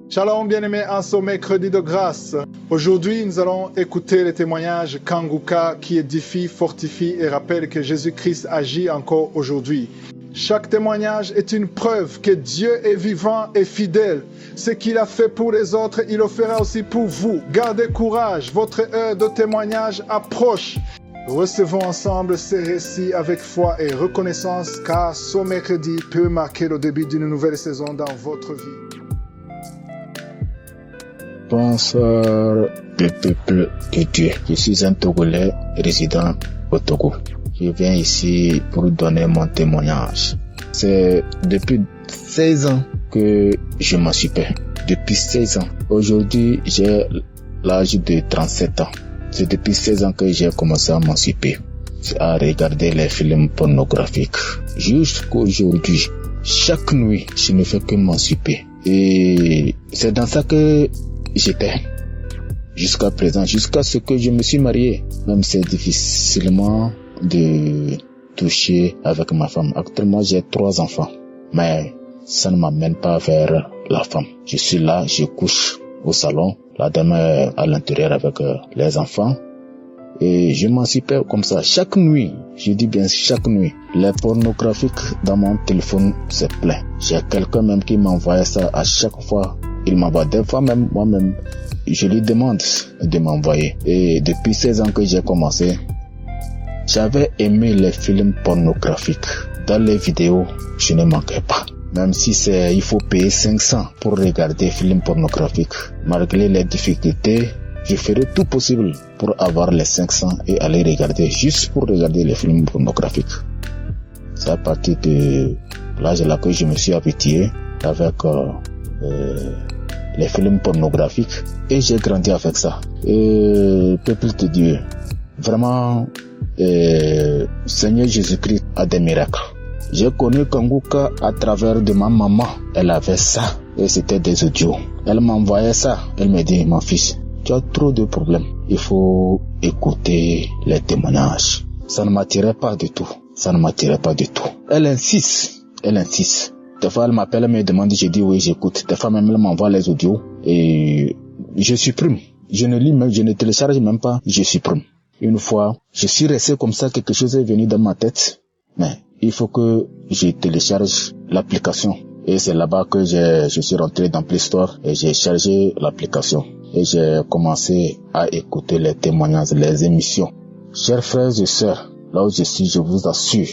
Shalom bien-aimés, en ce mercredi de grâce. Aujourd'hui, nous allons écouter le témoignage Kanguka qui édifie, fortifie et rappelle que Jésus-Christ agit encore aujourd'hui. Chaque témoignage est une preuve que Dieu est vivant et fidèle. Ce qu'il a fait pour les autres, il le fera aussi pour vous. Gardez courage, votre heure de témoignage approche. Recevons ensemble ces récits avec foi et reconnaissance car ce mercredi peut marquer le début d'une nouvelle saison dans votre vie. Bonsoir le peuple de Dieu. Je suis un Togolais résident au Togo. Je viens ici pour donner mon témoignage. C'est depuis 16 ans que je m'occupais. Depuis 16 ans. Aujourd'hui, j'ai l'âge de 37 ans. C'est depuis 16 ans que j'ai commencé à m'occuper, à regarder les films pornographiques. Jusqu'aujourd'hui, chaque nuit, je ne fais que m'occuper. Et c'est dans ça que j'étais jusqu'à présent, jusqu'à ce que je me suis marié. Même c'est difficilement de toucher avec ma femme. Actuellement, j'ai 3 enfants, mais ça ne m'amène pas vers la femme. Je suis là, je couche au salon, la dame est à l'intérieur avec les enfants. Et je m'occupais comme ça chaque nuit. Je dis bien chaque nuit. Les pornographiques dans mon téléphone, c'est plein. J'ai quelqu'un même qui m'envoie ça à chaque fois. Il m'envoie des fois même, moi-même, je lui demande de m'envoyer. Et depuis 16 ans que j'ai commencé, j'avais aimé les films pornographiques. Dans les vidéos, je ne manquais pas. Même si il faut payer 500 pour regarder des films pornographiques. Malgré les difficultés, je ferai tout possible pour avoir les 500 et aller regarder, juste pour regarder les films pornographiques. C'est à partir de l'âge là que je me suis habitué avec les films pornographiques et j'ai grandi avec ça. Et peuple de Dieu, vraiment, Seigneur Jésus-Christ a des miracles. J'ai connu Kanguka à travers de ma maman. Elle avait ça et c'était des audios. Elle m'envoyait ça. Elle me dit, mon fils, tu as trop de problèmes. Il faut écouter les témoignages. Ça ne m'attirait pas du tout. Ça ne m'attirait pas du tout. Elle insiste. Elle insiste. Des fois, elle m'appelle, elle me demande, je dis oui, j'écoute. Des fois, même, elle m'envoie les audios et je supprime. Je ne lis même, je ne télécharge même pas, je supprime. Une fois, je suis resté comme ça, quelque chose est venu dans ma tête, mais il faut que je télécharge l'application. Et c'est là-bas que je suis rentré dans Play Store et j'ai chargé l'application. Et j'ai commencé à écouter les témoignages, les émissions. Chers frères et sœurs, là où je suis, je vous assure.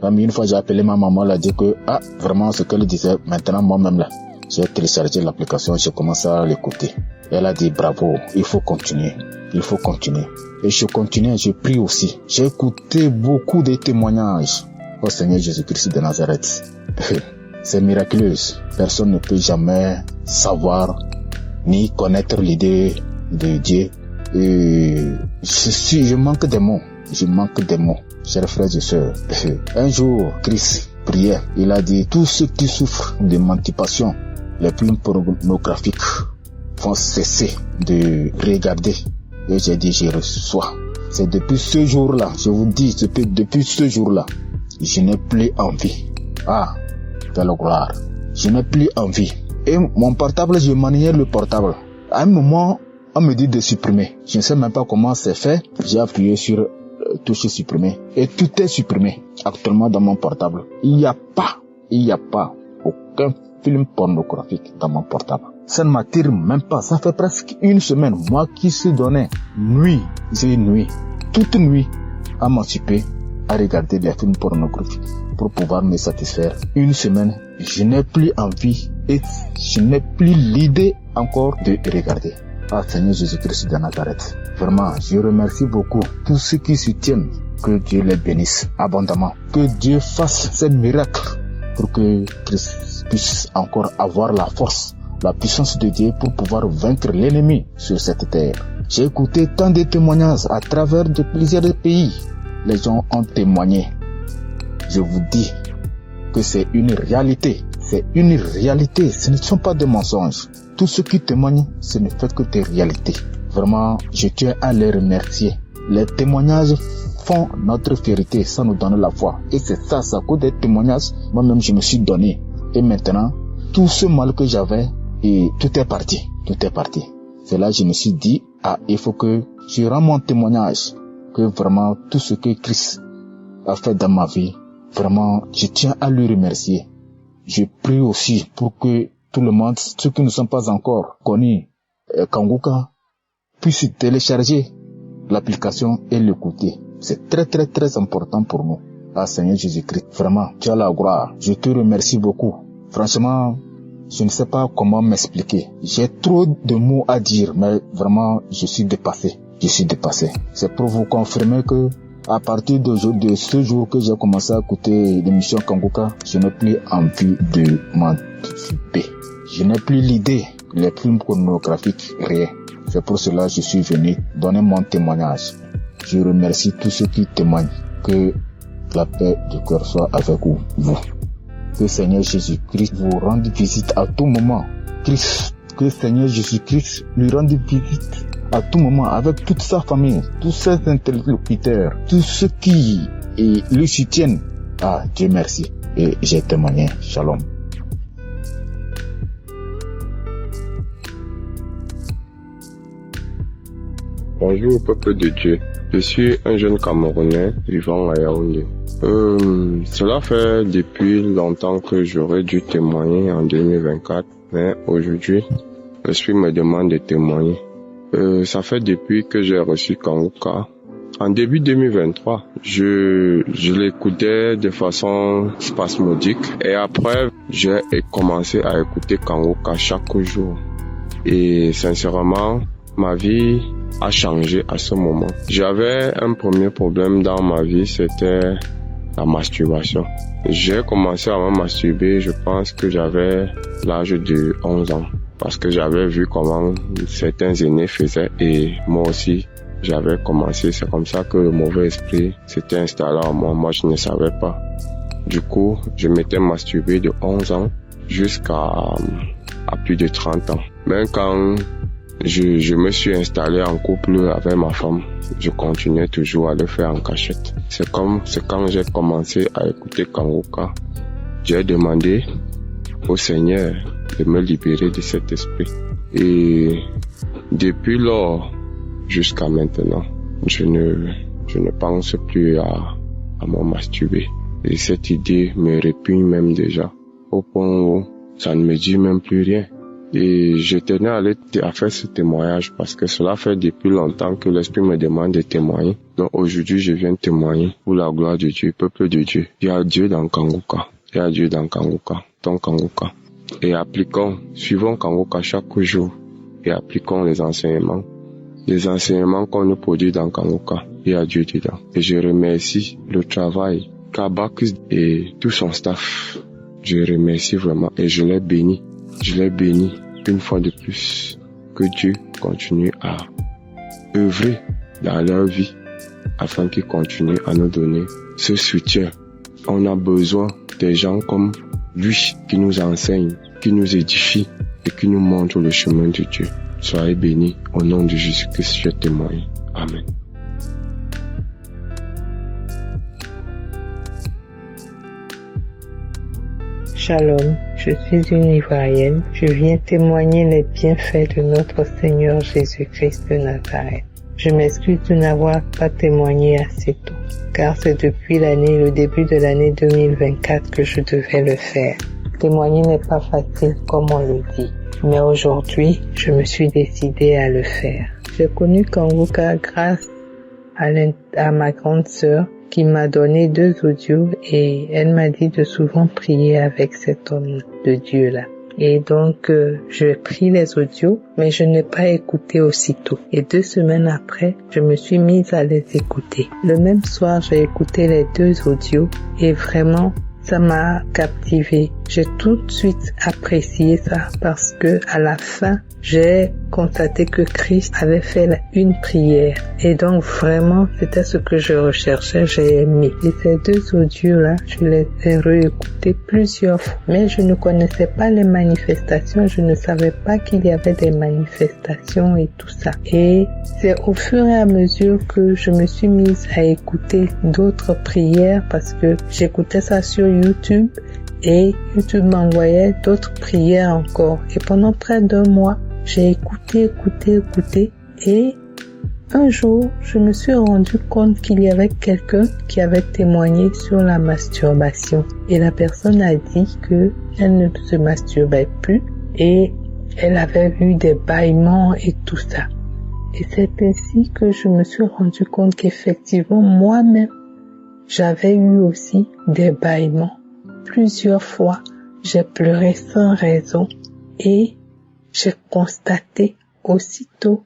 Même une fois, j'ai appelé ma maman, elle a dit que, vraiment, ce qu'elle disait, maintenant, moi-même, là, j'ai téléchargé l'application, j'ai commencé à l'écouter. Elle a dit, bravo, il faut continuer. Il faut continuer. Et je continue, je prie aussi. J'ai écouté beaucoup de témoignages au Seigneur Jésus-Christ de Nazareth. C'est miraculeux. Personne ne peut jamais savoir ni connaître l'idée de Dieu. Et je manque des mots. Je manque des mots. Chers frères et sœurs, un jour, Christ priait. Il a dit, tous ceux qui souffrent d'émancipation, les films pornographiques vont cesser de regarder. Et j'ai dit, je reçois. C'est depuis ce jour-là, je vous dis, depuis ce jour-là, je n'ai plus envie. Belle gloire. Je n'ai plus envie. Et mon portable, je maniais le portable. À un moment, on me dit de supprimer. Je ne sais même pas comment c'est fait. J'ai appuyé sur touche supprimer. Et tout est supprimé. Actuellement dans mon portable. Il n'y a pas aucun film pornographique dans mon portable. Ça ne m'attire même pas. Ça fait presque une semaine. Moi qui se donnais toute nuit à m'occuper, à regarder les films pornographiques pour pouvoir me satisfaire. Une semaine, je n'ai plus envie et je n'ai plus l'idée encore de regarder. Seigneur Jésus-Christ de Nazareth. Vraiment, je remercie beaucoup tous ceux qui soutiennent. Que Dieu les bénisse abondamment. Que Dieu fasse ces miracles pour que Christ puisse encore avoir la force, la puissance de Dieu pour pouvoir vaincre l'ennemi sur cette terre. J'ai écouté tant de témoignages à travers de plusieurs pays. Les gens ont témoigné. Je vous dis que c'est une réalité. C'est une réalité. Ce ne sont pas des mensonges. Tous ceux qui témoignent, ce ne fait que des réalités. Vraiment, je tiens à les remercier. Les témoignages font notre vérité, ça nous donne la foi. Et c'est ça, à cause des témoignages, moi-même je me suis donné. Et maintenant, tout ce mal que j'avais et tout est parti. C'est là que je me suis dit, il faut que je rends mon témoignage, que vraiment tout ce que Christ a fait dans ma vie, vraiment, je tiens à lui remercier. Je prie aussi pour que tout le monde, ceux qui ne sont pas encore connus, Kanguka, puissent télécharger l'application et l'écouter. C'est très très très important pour nous. Seigneur Jésus-Christ, vraiment, tu as la gloire. Je te remercie beaucoup. Franchement, je ne sais pas comment m'expliquer. J'ai trop de mots à dire, mais vraiment, je suis dépassé. C'est pour vous confirmer que à partir de ce jour que j'ai commencé à écouter l'émission Kanguka, je n'ai plus envie de m'anticiper. Je n'ai plus l'idée, les films pornographiques, rien. C'est pour cela que je suis venu donner mon témoignage. Je remercie tous ceux qui témoignent. Que la paix du cœur soit avec vous. Que Seigneur Jésus-Christ vous rende visite à tout moment. Que Seigneur Jésus-Christ lui rende visite à tout moment avec toute sa famille, tous ses interlocuteurs, tous ceux qui le soutiennent. Dieu merci. Et j'ai témoigné. Shalom. Bonjour peuple de Dieu. Je suis un jeune Camerounais vivant à Yaoundé. Cela fait depuis longtemps que j'aurais dû témoigner en 2024, mais aujourd'hui, l'Esprit me demande de témoigner. Ça fait depuis que j'ai reçu Kanguka. En début 2023, je l'écoutais de façon spasmodique et après, j'ai commencé à écouter Kanguka chaque jour. Et sincèrement, ma vie a changé à ce moment. J'avais un premier problème dans ma vie, c'était la masturbation. J'ai commencé à me masturber, je pense que j'avais l'âge de 11 ans. Parce que j'avais vu comment certains aînés faisaient et moi aussi, j'avais commencé. C'est comme ça que le mauvais esprit s'était installé en moi. Moi, je ne savais pas. Du coup, je m'étais masturbé de 11 ans jusqu'à plus de 30 ans. Même quand je me suis installé en couple avec ma femme, je continuais toujours à le faire en cachette. C'est quand j'ai commencé à écouter Kanguka, j'ai demandé au Seigneur de me libérer de cet esprit. Et depuis lors jusqu'à maintenant, je ne pense plus à me masturber. Et cette idée me répugne même déjà, au point où ça ne me dit même plus rien. Et je tenais à faire ce témoignage parce que cela fait depuis longtemps que l'Esprit me demande de témoigner. Donc aujourd'hui, je viens témoigner pour la gloire de Dieu, peuple de Dieu. Il y a Dieu dans Kanguka. Il y a Dieu dans Kanguka, dans Kanguka. Et suivons Kanguka chaque jour et appliquons les enseignements. Les enseignements qu'on nous produit dans Kanguka. Il y a Dieu dedans. Et je remercie le travail Kabakus et tout son staff. Je remercie vraiment et je les bénis. Je les bénis une fois de plus. Que Dieu continue à œuvrer dans leur vie afin qu'il continue à nous donner ce soutien. On a besoin des gens comme lui qui nous enseignent, qui nous édifient et qui nous montrent le chemin de Dieu. Soyez bénis au nom de Jésus-Christ, je témoigne. Amen. Shalom, je suis une Ivoirienne. Je viens témoigner les bienfaits de notre Seigneur Jésus-Christ de Nazareth. Je m'excuse de n'avoir pas témoigné assez tôt, car c'est depuis le début de l'année 2024 que je devais le faire. Témoigner n'est pas facile comme on le dit, mais aujourd'hui, je me suis décidée à le faire. J'ai connu Kanguka grâce à ma grande sœur qui m'a donné 2 audios et elle m'a dit de souvent prier avec cet homme de Dieu-là. Et donc, j'ai pris les audios, mais je n'ai pas écouté aussitôt. Et 2 semaines après, je me suis mise à les écouter. Le même soir, j'ai écouté les 2 audios et vraiment, ça m'a captivée. J'ai tout de suite apprécié ça parce que à la fin, j'ai constaté que Christ avait fait une prière. Et donc vraiment, c'était ce que je recherchais, j'ai aimé. Et ces 2 audios-là, je les ai réécoutés plusieurs fois. Mais je ne connaissais pas les manifestations, je ne savais pas qu'il y avait des manifestations et tout ça. Et c'est au fur et à mesure que je me suis mise à écouter d'autres prières parce que j'écoutais ça sur YouTube. Et YouTube m'envoyait d'autres prières encore. Et pendant près d'1 mois, j'ai écouté. Et un jour, je me suis rendu compte qu'il y avait quelqu'un qui avait témoigné sur la masturbation. Et la personne a dit qu'elle ne se masturbait plus et elle avait eu des bâillements et tout ça. Et c'est ainsi que je me suis rendu compte qu'effectivement, moi-même, j'avais eu aussi des bâillements. Plusieurs fois, j'ai pleuré sans raison et j'ai constaté aussitôt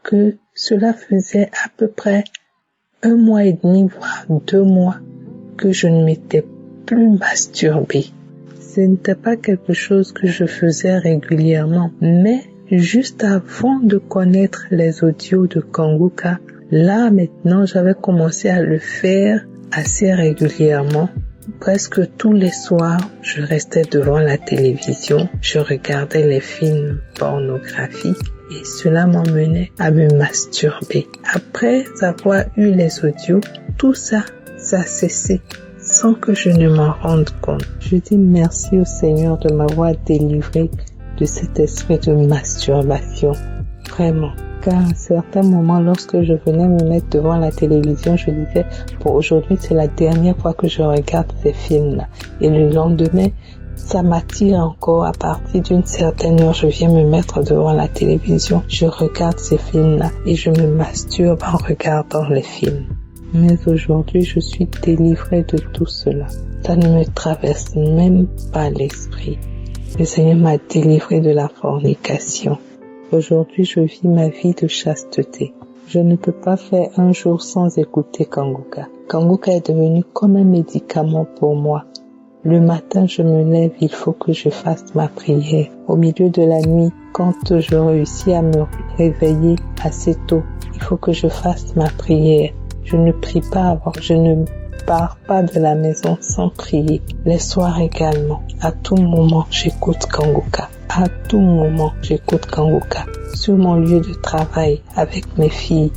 que cela faisait à peu près 1 mois et demi, voire 2 mois, que je ne m'étais plus masturbée. Ce n'était pas quelque chose que je faisais régulièrement, mais juste avant de connaître les audios de Kanguka, là maintenant j'avais commencé à le faire assez régulièrement. Presque tous les soirs, je restais devant la télévision, je regardais les films pornographiques et cela m'emmenait à me masturber. Après avoir eu les audios, tout ça, ça a cessé sans que je ne m'en rende compte. Je dis merci au Seigneur de m'avoir délivré de cet esprit de masturbation. Vraiment. Car à un certain moment, lorsque je venais me mettre devant la télévision, je disais, pour aujourd'hui, c'est la dernière fois que je regarde ces films-là. Et le lendemain, ça m'attire encore. À partir d'une certaine heure, je viens me mettre devant la télévision, je regarde ces films-là et je me masturbe en regardant les films. Mais aujourd'hui, je suis délivrée de tout cela. Ça ne me traverse même pas l'esprit. Le Seigneur m'a délivrée de la fornication. Aujourd'hui, je vis ma vie de chasteté. Je ne peux pas faire un jour sans écouter Kanguka. Kanguka est devenu comme un médicament pour moi. Le matin, je me lève, il faut que je fasse ma prière. Au milieu de la nuit, quand je réussis à me réveiller assez tôt, il faut que je fasse ma prière. Je ne prie pas avant, je ne pars pas de la maison sans prier. Les soirs également. À tout moment, j'écoute Kanguka. À tout moment, j'écoute Kanguka. Sur mon lieu de travail, avec mes filles,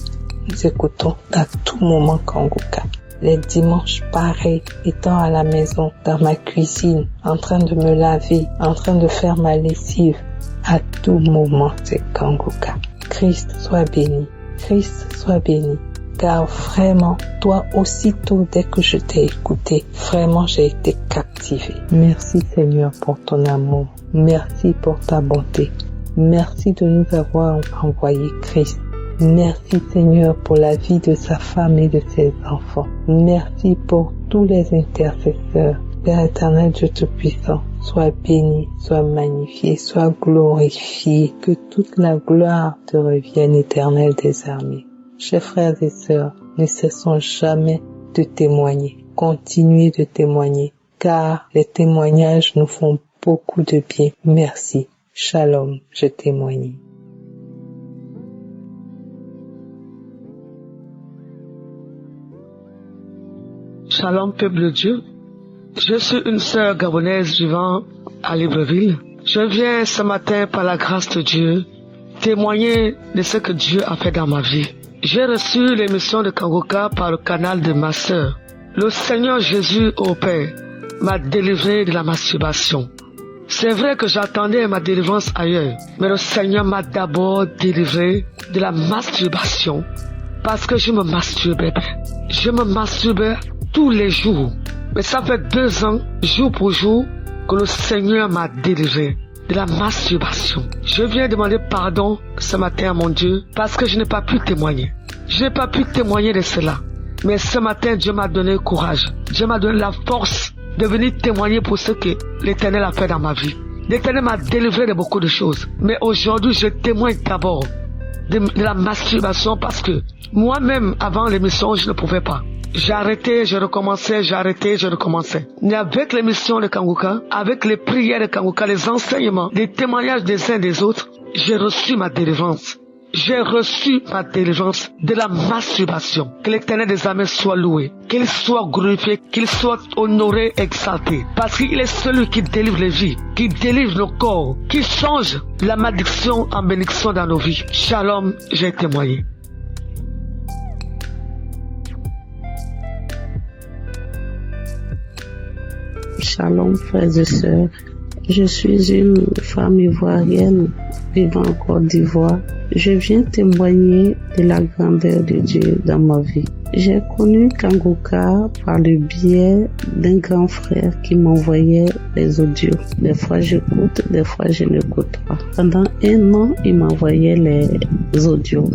nous écoutons à tout moment Kanguka. Les dimanches, pareil, étant à la maison, dans ma cuisine, en train de me laver, en train de faire ma lessive, à tout moment, c'est Kanguka. Christ soit béni. Christ soit béni. Car vraiment, toi aussitôt dès que je t'ai écouté, vraiment j'ai été captivée. Merci Seigneur pour ton amour. Merci pour ta bonté. Merci de nous avoir envoyé Christ. Merci Seigneur pour la vie de sa femme et de ses enfants. Merci pour tous les intercesseurs. Père éternel, Dieu Tout-Puissant, sois béni, sois magnifié, sois glorifié. Que toute la gloire te revienne, Éternel des armées. Chers frères et sœurs, ne cessons jamais de témoigner. Continuez de témoigner, car les témoignages nous font beaucoup de bien. Merci. Shalom, je témoigne. Shalom, peuple de Dieu. Je suis une sœur gabonaise vivant à Libreville. Je viens ce matin par la grâce de Dieu témoigner de ce que Dieu a fait dans ma vie. J'ai reçu l'émission de Kanguka par le canal de ma sœur. Le Seigneur Jésus au Père m'a délivré de la masturbation. C'est vrai que j'attendais ma délivrance ailleurs, mais le Seigneur m'a d'abord délivré de la masturbation parce que je me masturbais. Je me masturbais tous les jours. Mais ça fait 2 ans, jour pour jour, que le Seigneur m'a délivré de la masturbation. Je viens demander pardon ce matin à mon Dieu parce que je n'ai pas pu témoigner. Je n'ai pas pu témoigner de cela. Mais ce matin, Dieu m'a donné courage. Dieu m'a donné la force de venir témoigner pour ce que l'Éternel a fait dans ma vie. L'Éternel m'a délivré de beaucoup de choses. Mais aujourd'hui, je témoigne d'abord de la masturbation parce que moi-même, avant l'émission, je ne pouvais pas. J'ai arrêté, je recommençais, j'ai arrêté, je recommençais. Mais avec l'émission de Kanguka, avec les prières de Kanguka, les enseignements, les témoignages des uns des autres, j'ai reçu ma délivrance. J'ai reçu ma délivrance de la masturbation. Que l'Éternel des armées soit loué, qu'il soit glorifié, qu'il soit honoré, exalté. Parce qu'il est celui qui délivre les vies, qui délivre nos corps, qui change la malédiction en bénédiction dans nos vies. Shalom, j'ai témoigné. Shalom, frères et sœurs. Je suis une femme ivoirienne vivant en Côte d'Ivoire. Je viens témoigner de la grandeur de Dieu dans ma vie. J'ai connu Kanguka par le biais d'un grand frère qui m'envoyait les audios. Des fois j'écoute, des fois je n'écoute pas. Pendant 1 an, il m'envoyait les audios.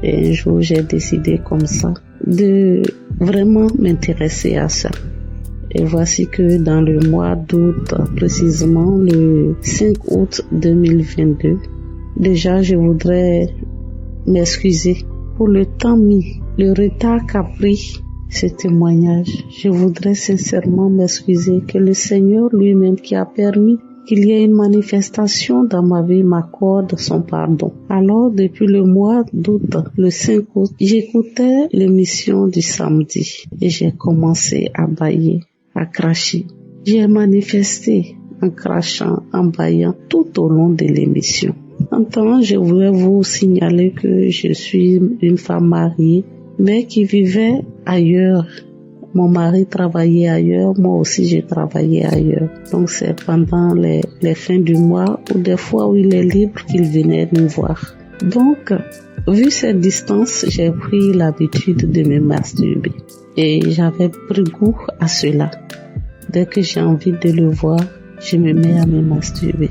Et un jour, j'ai décidé comme ça de vraiment m'intéresser à ça. Et voici que dans le mois d'août, précisément le 5 août 2022, déjà je voudrais m'excuser pour le temps mis, le retard qu'a pris ce témoignage. Je voudrais sincèrement m'excuser, que le Seigneur lui-même qui a permis qu'il y ait une manifestation dans ma vie m'accorde son pardon. Alors, depuis le mois d'août, le 5 août, j'écoutais l'émission du samedi et j'ai commencé à bâiller, à cracher. J'ai manifesté en crachant, en bâillant tout au long de l'émission. En temps, je voulais vous signaler que je suis une femme mariée, mais qui vivait ailleurs. Mon mari travaillait ailleurs, moi aussi j'ai travaillé ailleurs. Donc c'est pendant les fins du mois ou des fois où il est libre qu'il venait nous voir. Donc, vu cette distance, j'ai pris l'habitude de me masturber. Et j'avais pris goût à cela. Dès que j'ai envie de le voir, je me mets à me masturber.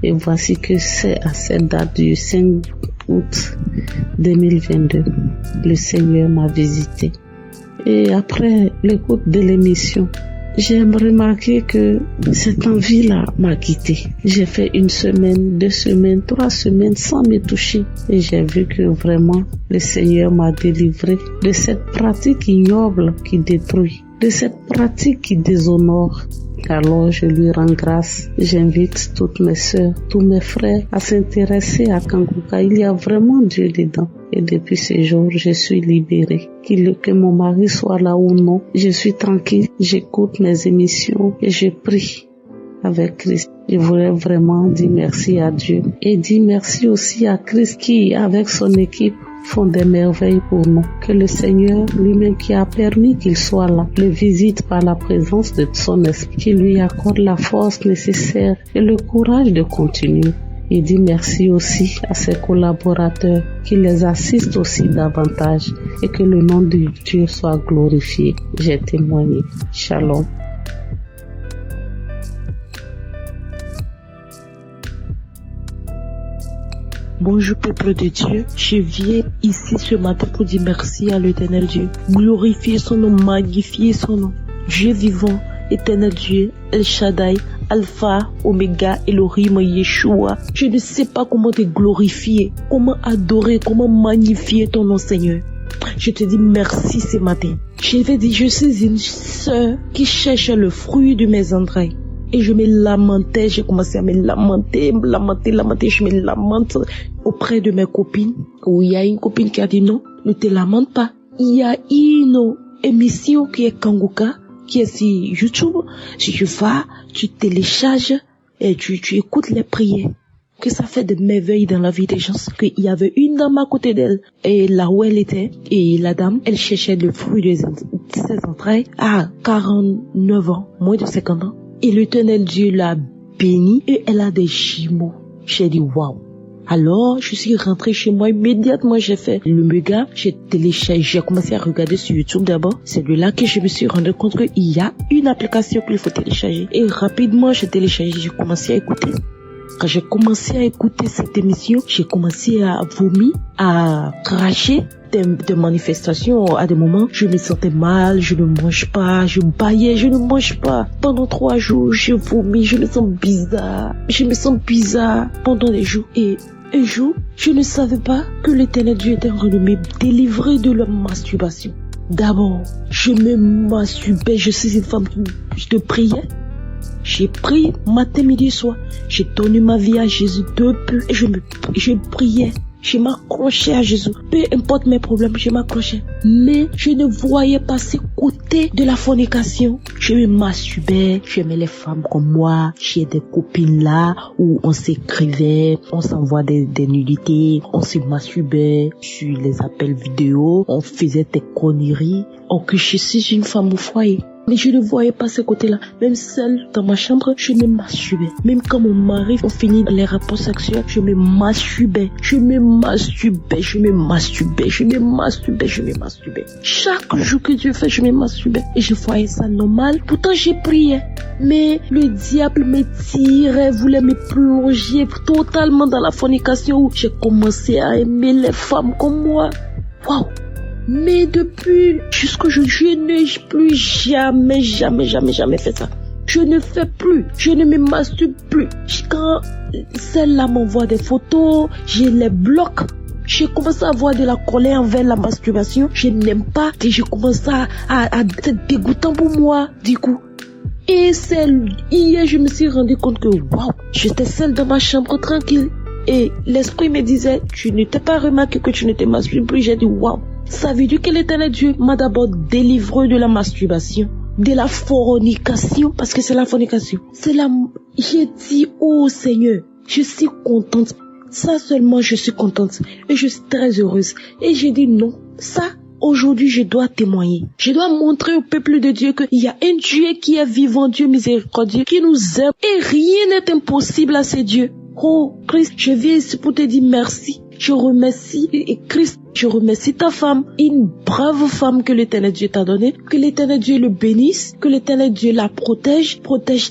Et voici que c'est à cette date du 5 août 2022, le Seigneur m'a visité. Et après l'écoute de l'émission, j'ai remarqué que cette envie-là m'a quitté. J'ai fait 1 semaine, 2 semaines, 3 semaines sans me toucher. Et j'ai vu que vraiment le Seigneur m'a délivré de cette pratique ignoble qui détruit, de cette pratique qui déshonore. Alors je lui rends grâce. J'invite toutes mes sœurs, tous mes frères à s'intéresser à Kanguka. Il y a vraiment Dieu dedans. Et depuis ce jour, je suis libérée. Que mon mari soit là ou non, je suis tranquille. J'écoute mes émissions et je prie avec Christ. Je voudrais vraiment dire merci à Dieu. Et dire merci aussi à Christ qui, avec son équipe, font des merveilles pour nous. Que le Seigneur lui-même qui a permis qu'il soit là, le visite par la présence de son esprit, qui lui accorde la force nécessaire et le courage de continuer. Il dit merci aussi à ses collaborateurs qui les assistent aussi davantage et que le nom de Dieu soit glorifié. J'ai témoigné. Shalom. Bonjour peuple de Dieu, je viens ici ce matin pour dire merci à l'Éternel Dieu. Glorifier son nom, magnifier son nom. Dieu vivant, Éternel Dieu, El Shaddai, Alpha, Omega, Elohim, Yeshua. Je ne sais pas comment te glorifier, comment adorer, comment magnifier ton nom Seigneur. Je te dis merci ce matin. Je vais dire, je suis une sœur qui cherche le fruit de mes entrailles. Et je me lamentais, j'ai commencé à me lamenter, je me lamente auprès de mes copines. Où il y a une copine qui a dit non, ne te lamente pas. Il y a une émission qui est Kanguka, qui est sur YouTube. Si tu vas, tu télécharges et tu écoutes les prières. Que ça fait de merveilles dans la vie des gens. Qu'il y avait une dame à côté d'elle, et là où elle était, et la dame, elle cherchait le fruit de ses entrailles à 49 ans, moins de 50 ans. Et l'Éternel Dieu l'a bénie et elle a des jumeaux. J'ai dit waouh. Alors, je suis rentrée chez moi immédiatement. J'ai fait le méga, j'ai téléchargé, j'ai commencé à regarder sur YouTube d'abord. C'est de là que je me suis rendu compte qu'il y a une application qu'il faut télécharger. Et rapidement, j'ai téléchargé, j'ai commencé à écouter. Quand j'ai commencé à écouter cette émission, j'ai commencé à vomir, à cracher. Des manifestations, à des moments, je me sentais mal, je ne mange pas, je bâillais, je ne mange pas. Pendant 3 jours, je vomis, je me sens bizarre pendant des jours. Et un jour, je ne savais pas que l'Éternel Dieu était en train de me délivrer de la masturbation. D'abord, je me masturbais, je suis une femme qui priais. J'ai prié matin, midi et soir. J'ai donné ma vie à Jésus depuis et je priais. Je m'accrochais à Jésus. Peu importe mes problèmes, je m'accrochais. Mais je ne voyais pas ce côté de la fornication. Je me masturbais. J'aimais les femmes comme moi. J'ai des copines là où on s'écrivait, on s'envoie des nudités, on se masturbait sur les appels vidéo, on faisait des conneries. Or que je suis une femme au foyer. Mais je ne voyais pas ce côté-là. Même seule dans ma chambre, je me masturbais. Même quand mon mari on finit les rapports sexuels, je me masturbais. Chaque jour que Dieu fait, je me masturbais. Et je voyais ça normal. Pourtant, j'ai prié. Mais le diable me tirait, voulait me plonger totalement dans la fornication où j'ai commencé à aimer les femmes comme moi. Waouh! Mais depuis jusqu'au jour, je n'ai plus jamais fait ça. Je ne fais plus, je ne me masturbe plus. Quand celle-là m'envoie des photos, je les bloque. Je commence à avoir de la colère envers la masturbation. Je n'aime pas et je commence à être dégoûtant pour moi, du coup. Et hier, je me suis rendu compte que, waouh, j'étais seule dans ma chambre tranquille. Et l'esprit me disait, tu ne t'es pas remarqué que tu ne te masturbes plus. J'ai dit, waouh. Ça veut dire que l'Éternel Dieu m'a d'abord délivré de la masturbation, de la fornication, parce que c'est la fornication. J'ai dit, oh Seigneur, je suis contente. Ça seulement, je suis contente. Et je suis très heureuse. Et j'ai dit non, ça, aujourd'hui, je dois témoigner. Je dois montrer au peuple de Dieu qu'il y a un Dieu qui est vivant, Dieu miséricordieux, qui nous aime. Et rien n'est impossible à ce Dieu. Oh, Christ, je viens ici pour te dire merci. Je remercie, et Christ, je remercie ta femme, une brave femme que l'Éternel Dieu t'a donnée, que l'Éternel Dieu le bénisse, que l'Éternel Dieu la protège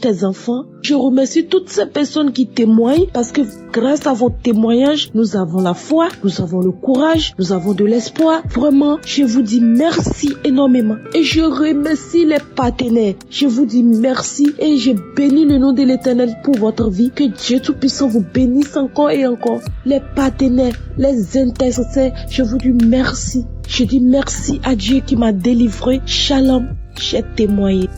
tes enfants. Je remercie toutes ces personnes qui témoignent parce que grâce à vos témoignages, nous avons la foi, nous avons le courage, nous avons de l'espoir. Vraiment, je vous dis merci énormément et je remercie les partenaires. Je vous dis merci et je bénis le nom de l'Éternel pour votre vie. Que Dieu Tout-Puissant vous bénisse encore et encore. Les partenaires, les intercesseurs, je vous dis merci. Je dis merci à Dieu qui m'a délivré. Shalom, j'ai témoigné.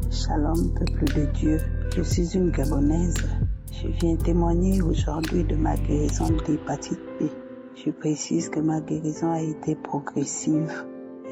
Shalom, peuple de Dieu. Je suis une Gabonaise. Je viens témoigner aujourd'hui de ma guérison de l'hépatite B. Je précise que ma guérison a été progressive.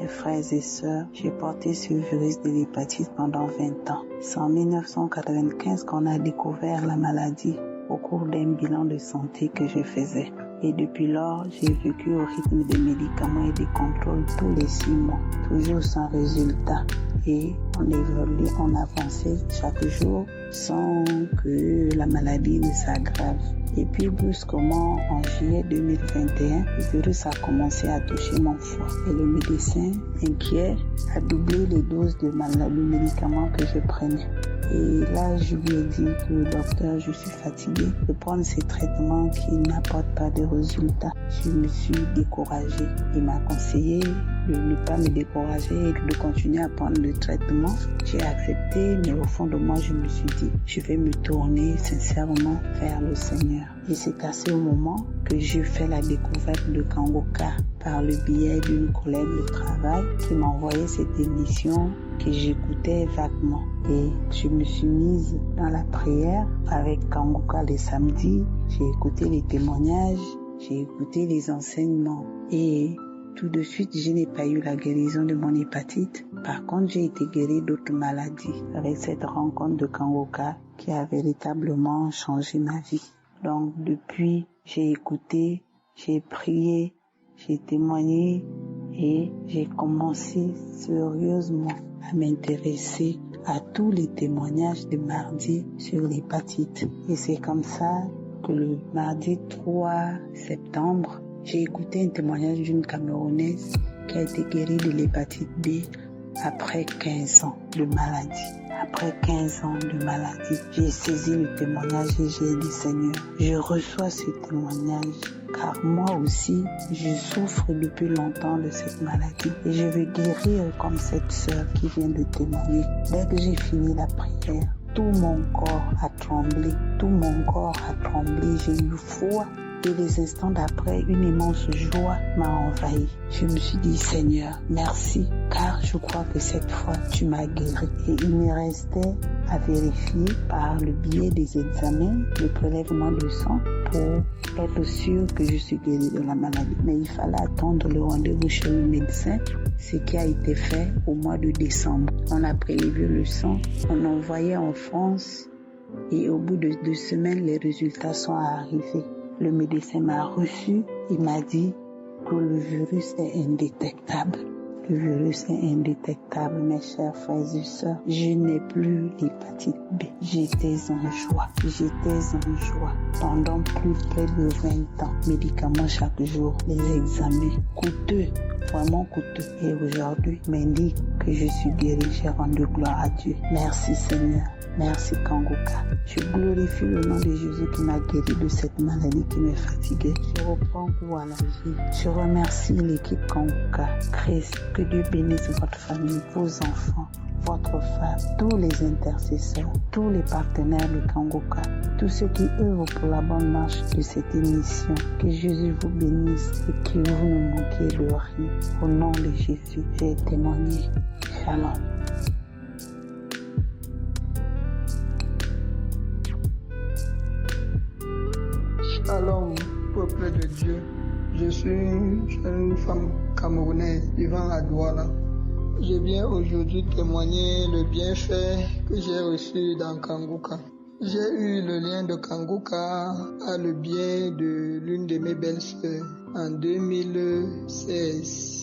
Mes frères et sœurs, j'ai porté ce virus de l'hépatite pendant 20 ans. C'est en 1995 qu'on a découvert la maladie au cours d'un bilan de santé que je faisais. Et depuis lors, j'ai vécu au rythme des médicaments et des contrôles tous les 6 mois, toujours sans résultat. Et on évolue, on avançait chaque jour sans que la maladie ne s'aggrave. Et puis brusquement, en juillet 2021, le virus a commencé à toucher mon foie. Et le médecin, inquiet, a doublé les doses de médicaments que je prenais. Et là, je lui ai dit que docteur, je suis fatiguée de prendre ces traitements qui n'apportent pas de résultats. Je me suis découragée. Il m'a conseillé de ne pas me décourager et de continuer à prendre le traitement. J'ai accepté, mais au fond de moi, je me suis dit, je vais me tourner sincèrement vers le Seigneur. Et c'est à ce moment que j'ai fait la découverte de Kangoka par le biais d'une collègue de travail qui m'a envoyé cette émission que j'écoutais vaguement. Et je me suis mise dans la prière avec Kangoka les samedis. J'ai écouté les témoignages, j'ai écouté les enseignements. Et tout de suite, je n'ai pas eu la guérison de mon hépatite. Par contre, j'ai été guérie d'autres maladies avec cette rencontre de Kangoka qui a véritablement changé ma vie. Donc, depuis, j'ai écouté, j'ai prié, j'ai témoigné et j'ai commencé sérieusement à m'intéresser à tous les témoignages de mardi sur l'hépatite. Et c'est comme ça que le mardi 3 septembre, j'ai écouté un témoignage d'une Camerounaise qui a été guérie de l'hépatite B après 15 ans de maladie. Après 15 ans de maladie, j'ai saisi le témoignage et j'ai dit, Seigneur, je reçois ce témoignage car moi aussi, je souffre depuis longtemps de cette maladie et je veux guérir comme cette sœur qui vient de témoigner. Dès que j'ai fini la prière, tout mon corps a tremblé, j'ai eu foi Et les instants d'après, une immense joie m'a envahi. Je me suis dit, Seigneur, merci, car je crois que cette fois, tu m'as guéri. Et il me restait à vérifier par le biais des examens, le prélèvement de sang, pour être sûr que je suis guéri de la maladie. Mais il fallait attendre le rendez-vous chez le médecin, ce qui a été fait au mois de décembre. On a prélevé le sang, on envoyait en France et au bout de 2 semaines, les résultats sont arrivés. Le médecin m'a reçu, il m'a dit que le virus est indétectable. Le virus est indétectable, mes chers frères et sœurs. Je n'ai plus l'hépatite B. J'étais en joie. Pendant près de 20 ans. Médicaments chaque jour. Les examens coûteux. Vraiment coûteux. Et aujourd'hui, m'indique que je suis guéri. J'ai rendu gloire à Dieu. Merci Seigneur. Merci Kanguka. Je glorifie le nom de Jésus qui m'a guéri de cette maladie qui me fatiguait. Je reprends goût à la vie. Je remercie l'équipe Kanguka. Christ, que Dieu bénisse votre famille, vos enfants, votre femme, tous les intercesseurs, tous les partenaires de Kanguka, tous ceux qui œuvrent pour la bonne marche de cette émission. Que Jésus vous bénisse et que vous ne manquiez de rien. Au nom de Jésus, j'ai témoigné. Shalom. Shalom, peuple de Dieu. Je suis une jeune femme camerounaise vivant à Douala. Je viens aujourd'hui témoigner le bienfait que j'ai reçu dans Kanguka. J'ai eu le lien de Kanguka à le biais de l'une de mes belles-sœurs en 2016.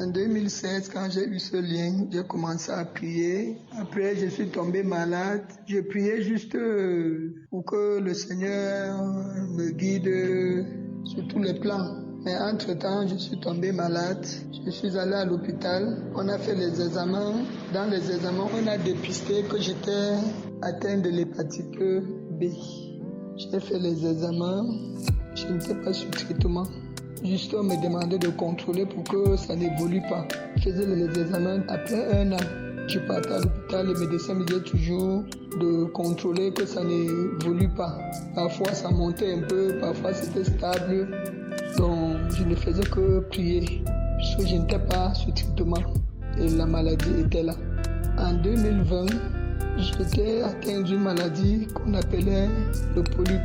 En 2016, quand j'ai eu ce lien, j'ai commencé à prier. Après, je suis tombé malade. Je priais juste pour que le Seigneur me guide sur tous les plans. Mais entre-temps, je suis tombé malade. Je suis allé à l'hôpital. On a fait les examens. Dans les examens, on a dépisté que j'étais atteint de l'hépatite B. J'ai fait les examens. Je n'étais pas sous traitement. Juste on me demandait de contrôler pour que ça n'évolue pas. Je faisais les examens. Après 1 an, je partais à l'hôpital. Le médecin me disait toujours de contrôler que ça n'évolue pas. Parfois ça montait un peu, parfois c'était stable. Donc je ne faisais que prier puisque je n'étais pas sous traitement et la maladie était là. En 2020, j'étais atteint d'une maladie qu'on appelait le polype.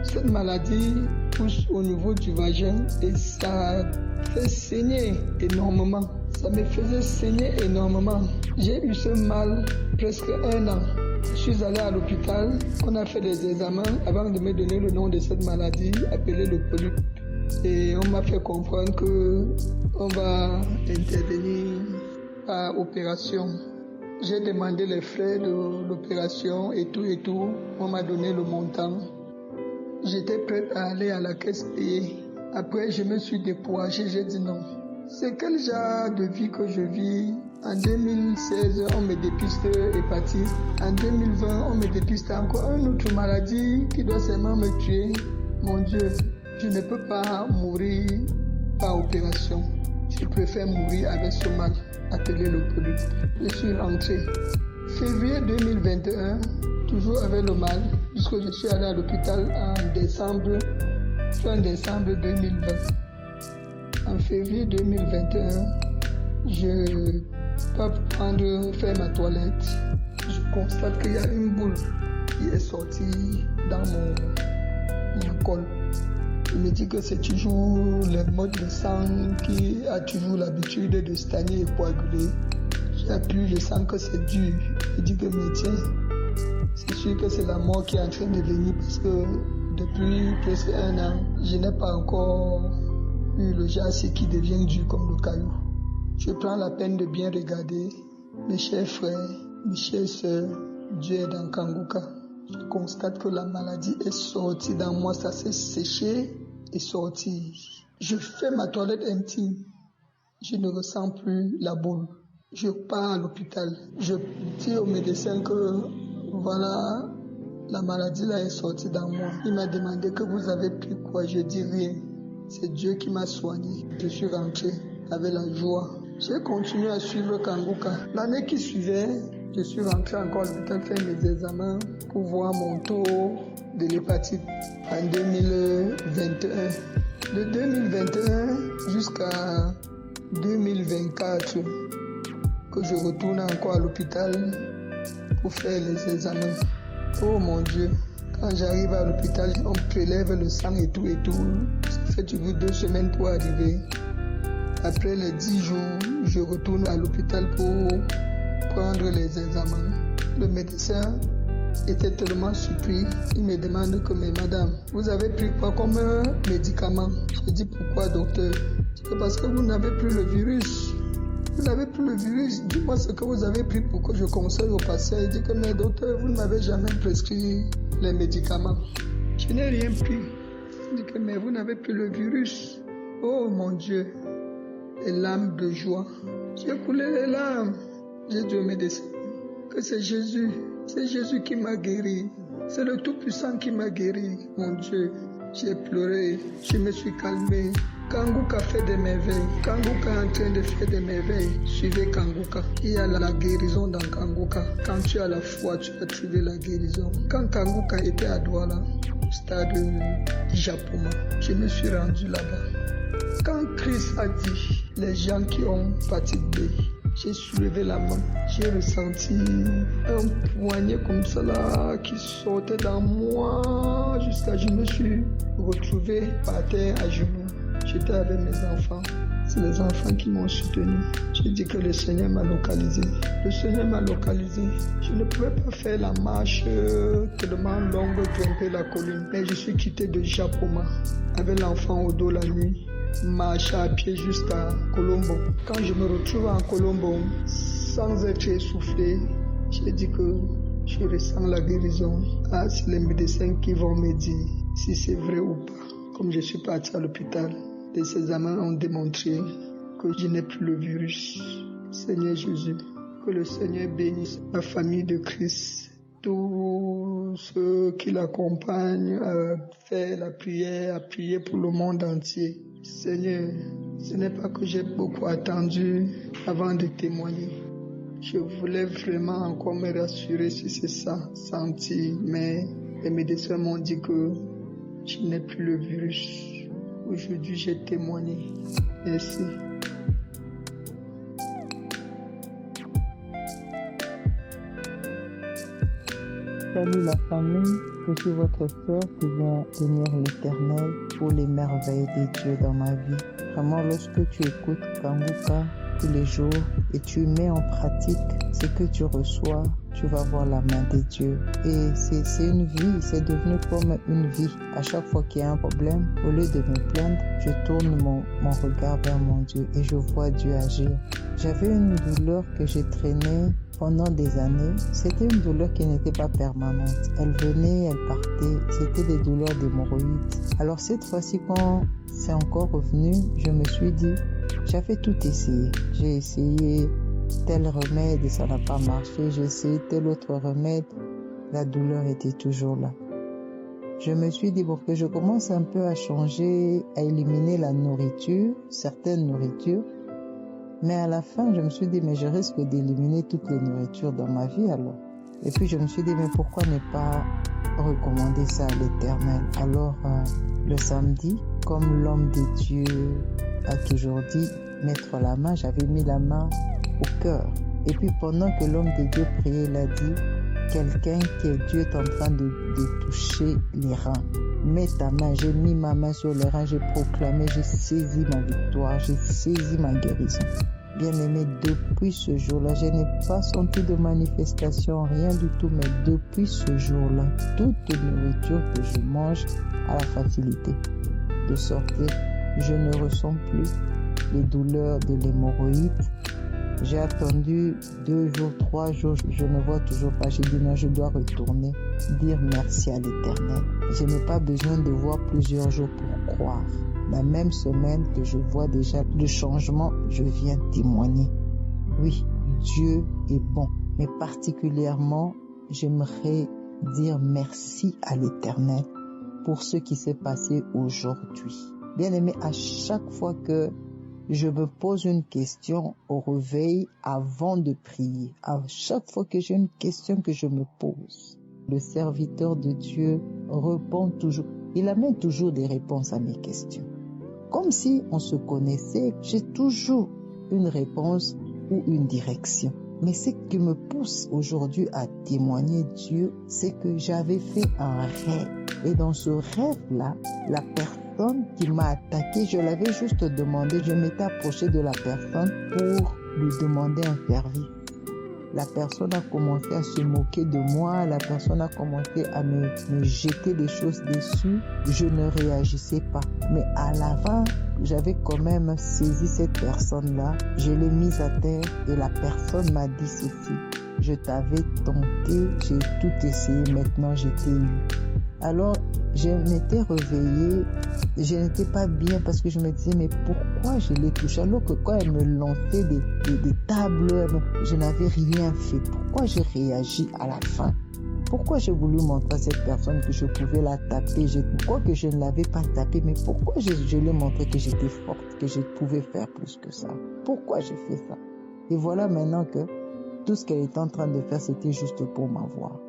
Cette maladie pousse au niveau du vagin et ça fait saigner énormément. Ça me faisait saigner énormément. J'ai eu ce mal presque 1 an. Je suis allé à l'hôpital, on a fait des examens avant de me donner le nom de cette maladie appelée le polype. Et on m'a fait comprendre que on va intervenir par opération. J'ai demandé les frais de l'opération et tout. On m'a donné le montant. J'étais prête à aller à la caisse payer. Après, je me suis découragé, j'ai dit non. C'est quel genre de vie que je vis? En 2016, on me dépiste hépatite. En 2020, on me dépiste encore une autre maladie qui doit seulement me tuer. Mon Dieu, je ne peux pas mourir par opération. Je préfère mourir avec ce mal appelé le polype. Je suis rentré. Février 2021, toujours avec le mal, puisque je suis allé à l'hôpital fin décembre 2020. En février 2021, je peux faire ma toilette. Je constate qu'il y a une boule qui est sortie dans mon col. Il me dit que c'est toujours le mode de sang qui a toujours l'habitude de stagner et coaguler. J'appuie, je sens que c'est dur. Je dis que mais tiens, c'est sûr que c'est la mort qui est en train de venir parce que depuis presque 1 an, je n'ai pas encore eu le jassé qui devient dur comme le caillou. Je prends la peine de bien regarder mes chers frères, mes chères sœurs, Dieu est dans Kanguka. Je constate que la maladie est sortie dans moi, ça s'est séché et sorti. Je fais ma toilette intime. Je ne ressens plus la boule. Je pars à l'hôpital. Je dis au médecin que voilà, la maladie là est sortie dans moi. Il m'a demandé que vous avez pris quoi? Je dis rien. C'est Dieu qui m'a soigné. Je suis rentré avec la joie. J'ai continué à suivre Kanguka. L'année qui suivait, Je suis rentré encore à l'hôpital faire mes examens pour voir mon taux de l'hépatite en 2021. De 2021 jusqu'à 2024, que je retourne encore à l'hôpital pour faire les examens. Oh mon Dieu, quand j'arrive à l'hôpital, on prélève le sang et tout. Ça fait toujours 2 semaines pour arriver. Après les 10 jours, je retourne à l'hôpital pour prendre les examens. Le médecin était tellement surpris. Il me demande que, mais madame, vous avez pris quoi comme médicament? Je dis, pourquoi docteur? C'est parce que vous n'avez plus le virus. Vous n'avez plus le virus. Dis-moi ce que vous avez pris pour que je conseille aux patients. Il dit que, mais docteur, vous ne m'avez jamais prescrit les médicaments. Je n'ai rien pris. Il dit que, mais vous n'avez plus le virus. Oh mon Dieu. Les larmes de joie. J'ai coulé les larmes. J'ai dit au médecin que c'est Jésus qui m'a guéri. C'est le Tout-Puissant qui m'a guéri, mon Dieu. J'ai pleuré, je me suis calmé. Kanguka fait des merveilles. Kanguka est en train de faire des merveilles. Suivez Kanguka. Il y a la guérison dans Kanguka. Quand tu as la foi, tu vas trouver la guérison. Quand Kanguka était à Douala, au stade Japoma, je me suis rendu là-bas. Quand Christ a dit, les gens qui ont hépatite B, j'ai soulevé la main, j'ai ressenti un poignet comme ça là qui sortait dans moi jusqu'à je me suis retrouvé par terre à genoux. J'étais avec mes enfants, c'est les enfants qui m'ont soutenu. J'ai dit que le Seigneur m'a localisé. Le Seigneur m'a localisé. Je ne pouvais pas faire la marche tellement longue, grimper la colline, mais je suis quitté de Japoma avec l'enfant au dos la nuit. Marcher à pied jusqu'à Colombo. Quand je me retrouve en Colombo, sans être essoufflé, j'ai dit que je ressens la guérison. Ah, c'est les médecins qui vont me dire si c'est vrai ou pas. Comme je suis parti à l'hôpital, les examens ont démontré que je n'ai plus le virus. Seigneur Jésus, que le Seigneur bénisse la famille de Christ, tous ceux qui l'accompagnent à faire la prière, à prier pour le monde entier. Seigneur, ce n'est pas que j'ai beaucoup attendu avant de témoigner. Je voulais vraiment encore me rassurer si c'est ça, sentir, mais les médecins m'ont dit que je n'ai plus le virus. Aujourd'hui, j'ai témoigné. Merci. Salut la famille, je suis votre sœur qui vient bénir l'Éternel pour les merveilles de Dieu dans ma vie. Vraiment, lorsque tu écoutes Kanguka tous les jours et tu mets en pratique ce que tu reçois, tu vas voir la main de Dieu. Et c'est une vie, c'est devenu comme une vie. À chaque fois qu'il y a un problème, au lieu de me plaindre, je tourne mon regard vers mon Dieu et je vois Dieu agir. J'avais une douleur que j'ai traînée pendant des années. C'était une douleur qui n'était pas permanente. Elle venait, elle partait. C'était des douleurs d'hémorroïdes. Alors cette fois-ci, quand c'est encore revenu, je me suis dit, j'avais tout essayé. J'ai essayé tel remède et ça n'a pas marché. J'ai essayé tel autre remède. La douleur était toujours là. Je me suis dit, bon, que je commence un peu à changer, à éliminer la nourriture, certaines nourritures. Mais à la fin, je me suis dit, mais je risque d'éliminer toutes les nourritures dans ma vie alors. Et puis je me suis dit, mais pourquoi ne pas recommander ça à l'Éternel? Alors, le samedi, comme l'homme de Dieu a toujours dit, mettre la main, j'avais mis la main au cœur. Et puis pendant que l'homme de Dieu priait, il a dit, quelqu'un qui est Dieu est en train de toucher les reins. Mets ta main, j'ai mis ma main sur les reins, j'ai proclamé, j'ai saisi ma victoire, j'ai saisi ma guérison. Bien-aimé, depuis ce jour-là, je n'ai pas senti de manifestation, rien du tout, mais depuis ce jour-là, toute nourriture que je mange a la facilité de sortir. Je ne ressens plus les douleurs de l'hémorroïde. J'ai attendu 2 jours, 3 jours, je ne vois toujours pas. J'ai dit non, je dois retourner, dire merci à l'Éternel. Je n'ai pas besoin de voir plusieurs jours pour croire. La même semaine que je vois déjà le changement, je viens témoigner. Oui, Dieu est bon, mais particulièrement, j'aimerais dire merci à l'Éternel pour ce qui s'est passé aujourd'hui. Bien aimé, à chaque fois que je me pose une question au réveil avant de prier. À chaque fois que j'ai une question que je me pose, le serviteur de Dieu répond toujours. Il amène toujours des réponses à mes questions. Comme si on se connaissait, j'ai toujours une réponse ou une direction. Mais ce qui me pousse aujourd'hui à témoigner Dieu, c'est que j'avais fait un rêve. Et dans ce rêve-là, la personne qui m'a attaqué, je l'avais juste demandé, je m'étais approché de la personne pour lui demander un service. La personne a commencé à se moquer de moi, la personne a commencé à me jeter des choses dessus. Je ne réagissais pas. Mais à la fin, j'avais quand même saisi cette personne-là, je l'ai mise à terre et la personne m'a dit ceci. Je t'avais tenté, j'ai tout essayé, maintenant je t'ai eu. Alors, je m'étais réveillée, je n'étais pas bien parce que je me disais, mais pourquoi je l'ai touché? Alors que quand elle me lançait des tables, je n'avais rien fait. Pourquoi j'ai réagi à la fin? Pourquoi j'ai voulu montrer à cette personne que je pouvais la taper? Pourquoi que je ne l'avais pas tapée? Mais pourquoi je lui ai montré que j'étais forte, que je pouvais faire plus que ça? Pourquoi j'ai fait ça? Et voilà maintenant que tout ce qu'elle était en train de faire, c'était juste pour m'avoir.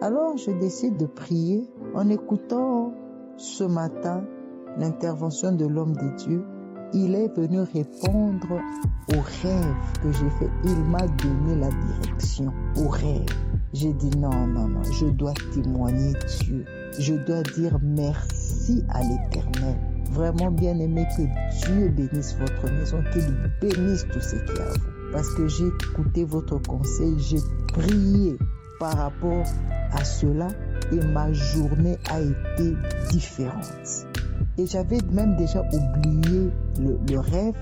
Alors, je décide de prier en écoutant ce matin l'intervention de l'homme de Dieu. Il est venu répondre au rêve que j'ai fait. Il m'a donné la direction au rêve. J'ai dit non, je dois témoigner Dieu. Je dois dire merci à l'Éternel. Vraiment bien aimé, que Dieu bénisse votre maison, qu'il bénisse tout ce qu'il y a à vous. Parce que j'ai écouté votre conseil, j'ai prié par rapport à cela et ma journée a été différente. Et j'avais même déjà oublié le rêve.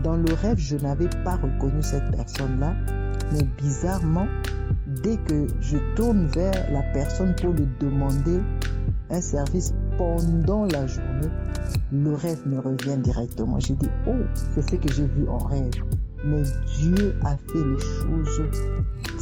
Dans le rêve, je n'avais pas reconnu cette personne-là. Mais bizarrement, dès que je tourne vers la personne pour lui demander un service pendant la journée, le rêve me revient directement. J'ai dit, oh, c'est ce que j'ai vu en rêve. Mais Dieu a fait les choses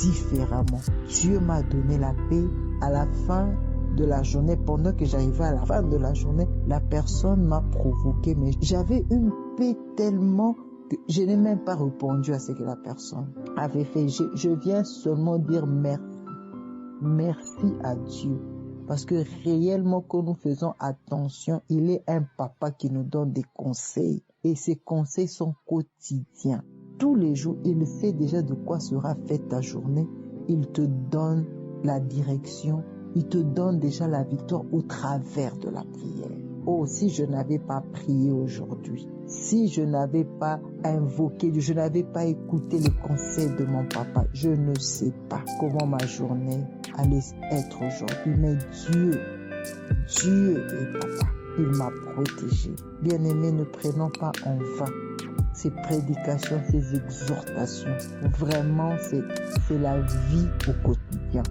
différemment. Dieu m'a donné la paix à la fin de la journée. Pendant que j'arrivais à la fin de la journée, la personne m'a provoqué, mais j'avais une paix tellement que je n'ai même pas répondu à ce que la personne avait fait. Je viens seulement dire merci. Merci à Dieu. Parce que réellement, quand nous faisons attention, il est un papa qui nous donne des conseils. Et ces conseils sont quotidiens. Tous les jours, il sait déjà de quoi sera faite ta journée. Il te donne la direction. Il te donne déjà la victoire au travers de la prière. Oh, si je n'avais pas prié aujourd'hui, si je n'avais pas invoqué, je n'avais pas écouté les conseils de mon papa, je ne sais pas comment ma journée allait être aujourd'hui. Mais Dieu est papa. Il m'a protégé. Bien-aimé, ne prenons pas en vain ces prédications, ces exhortations. Vraiment, c'est la vie au quotidien.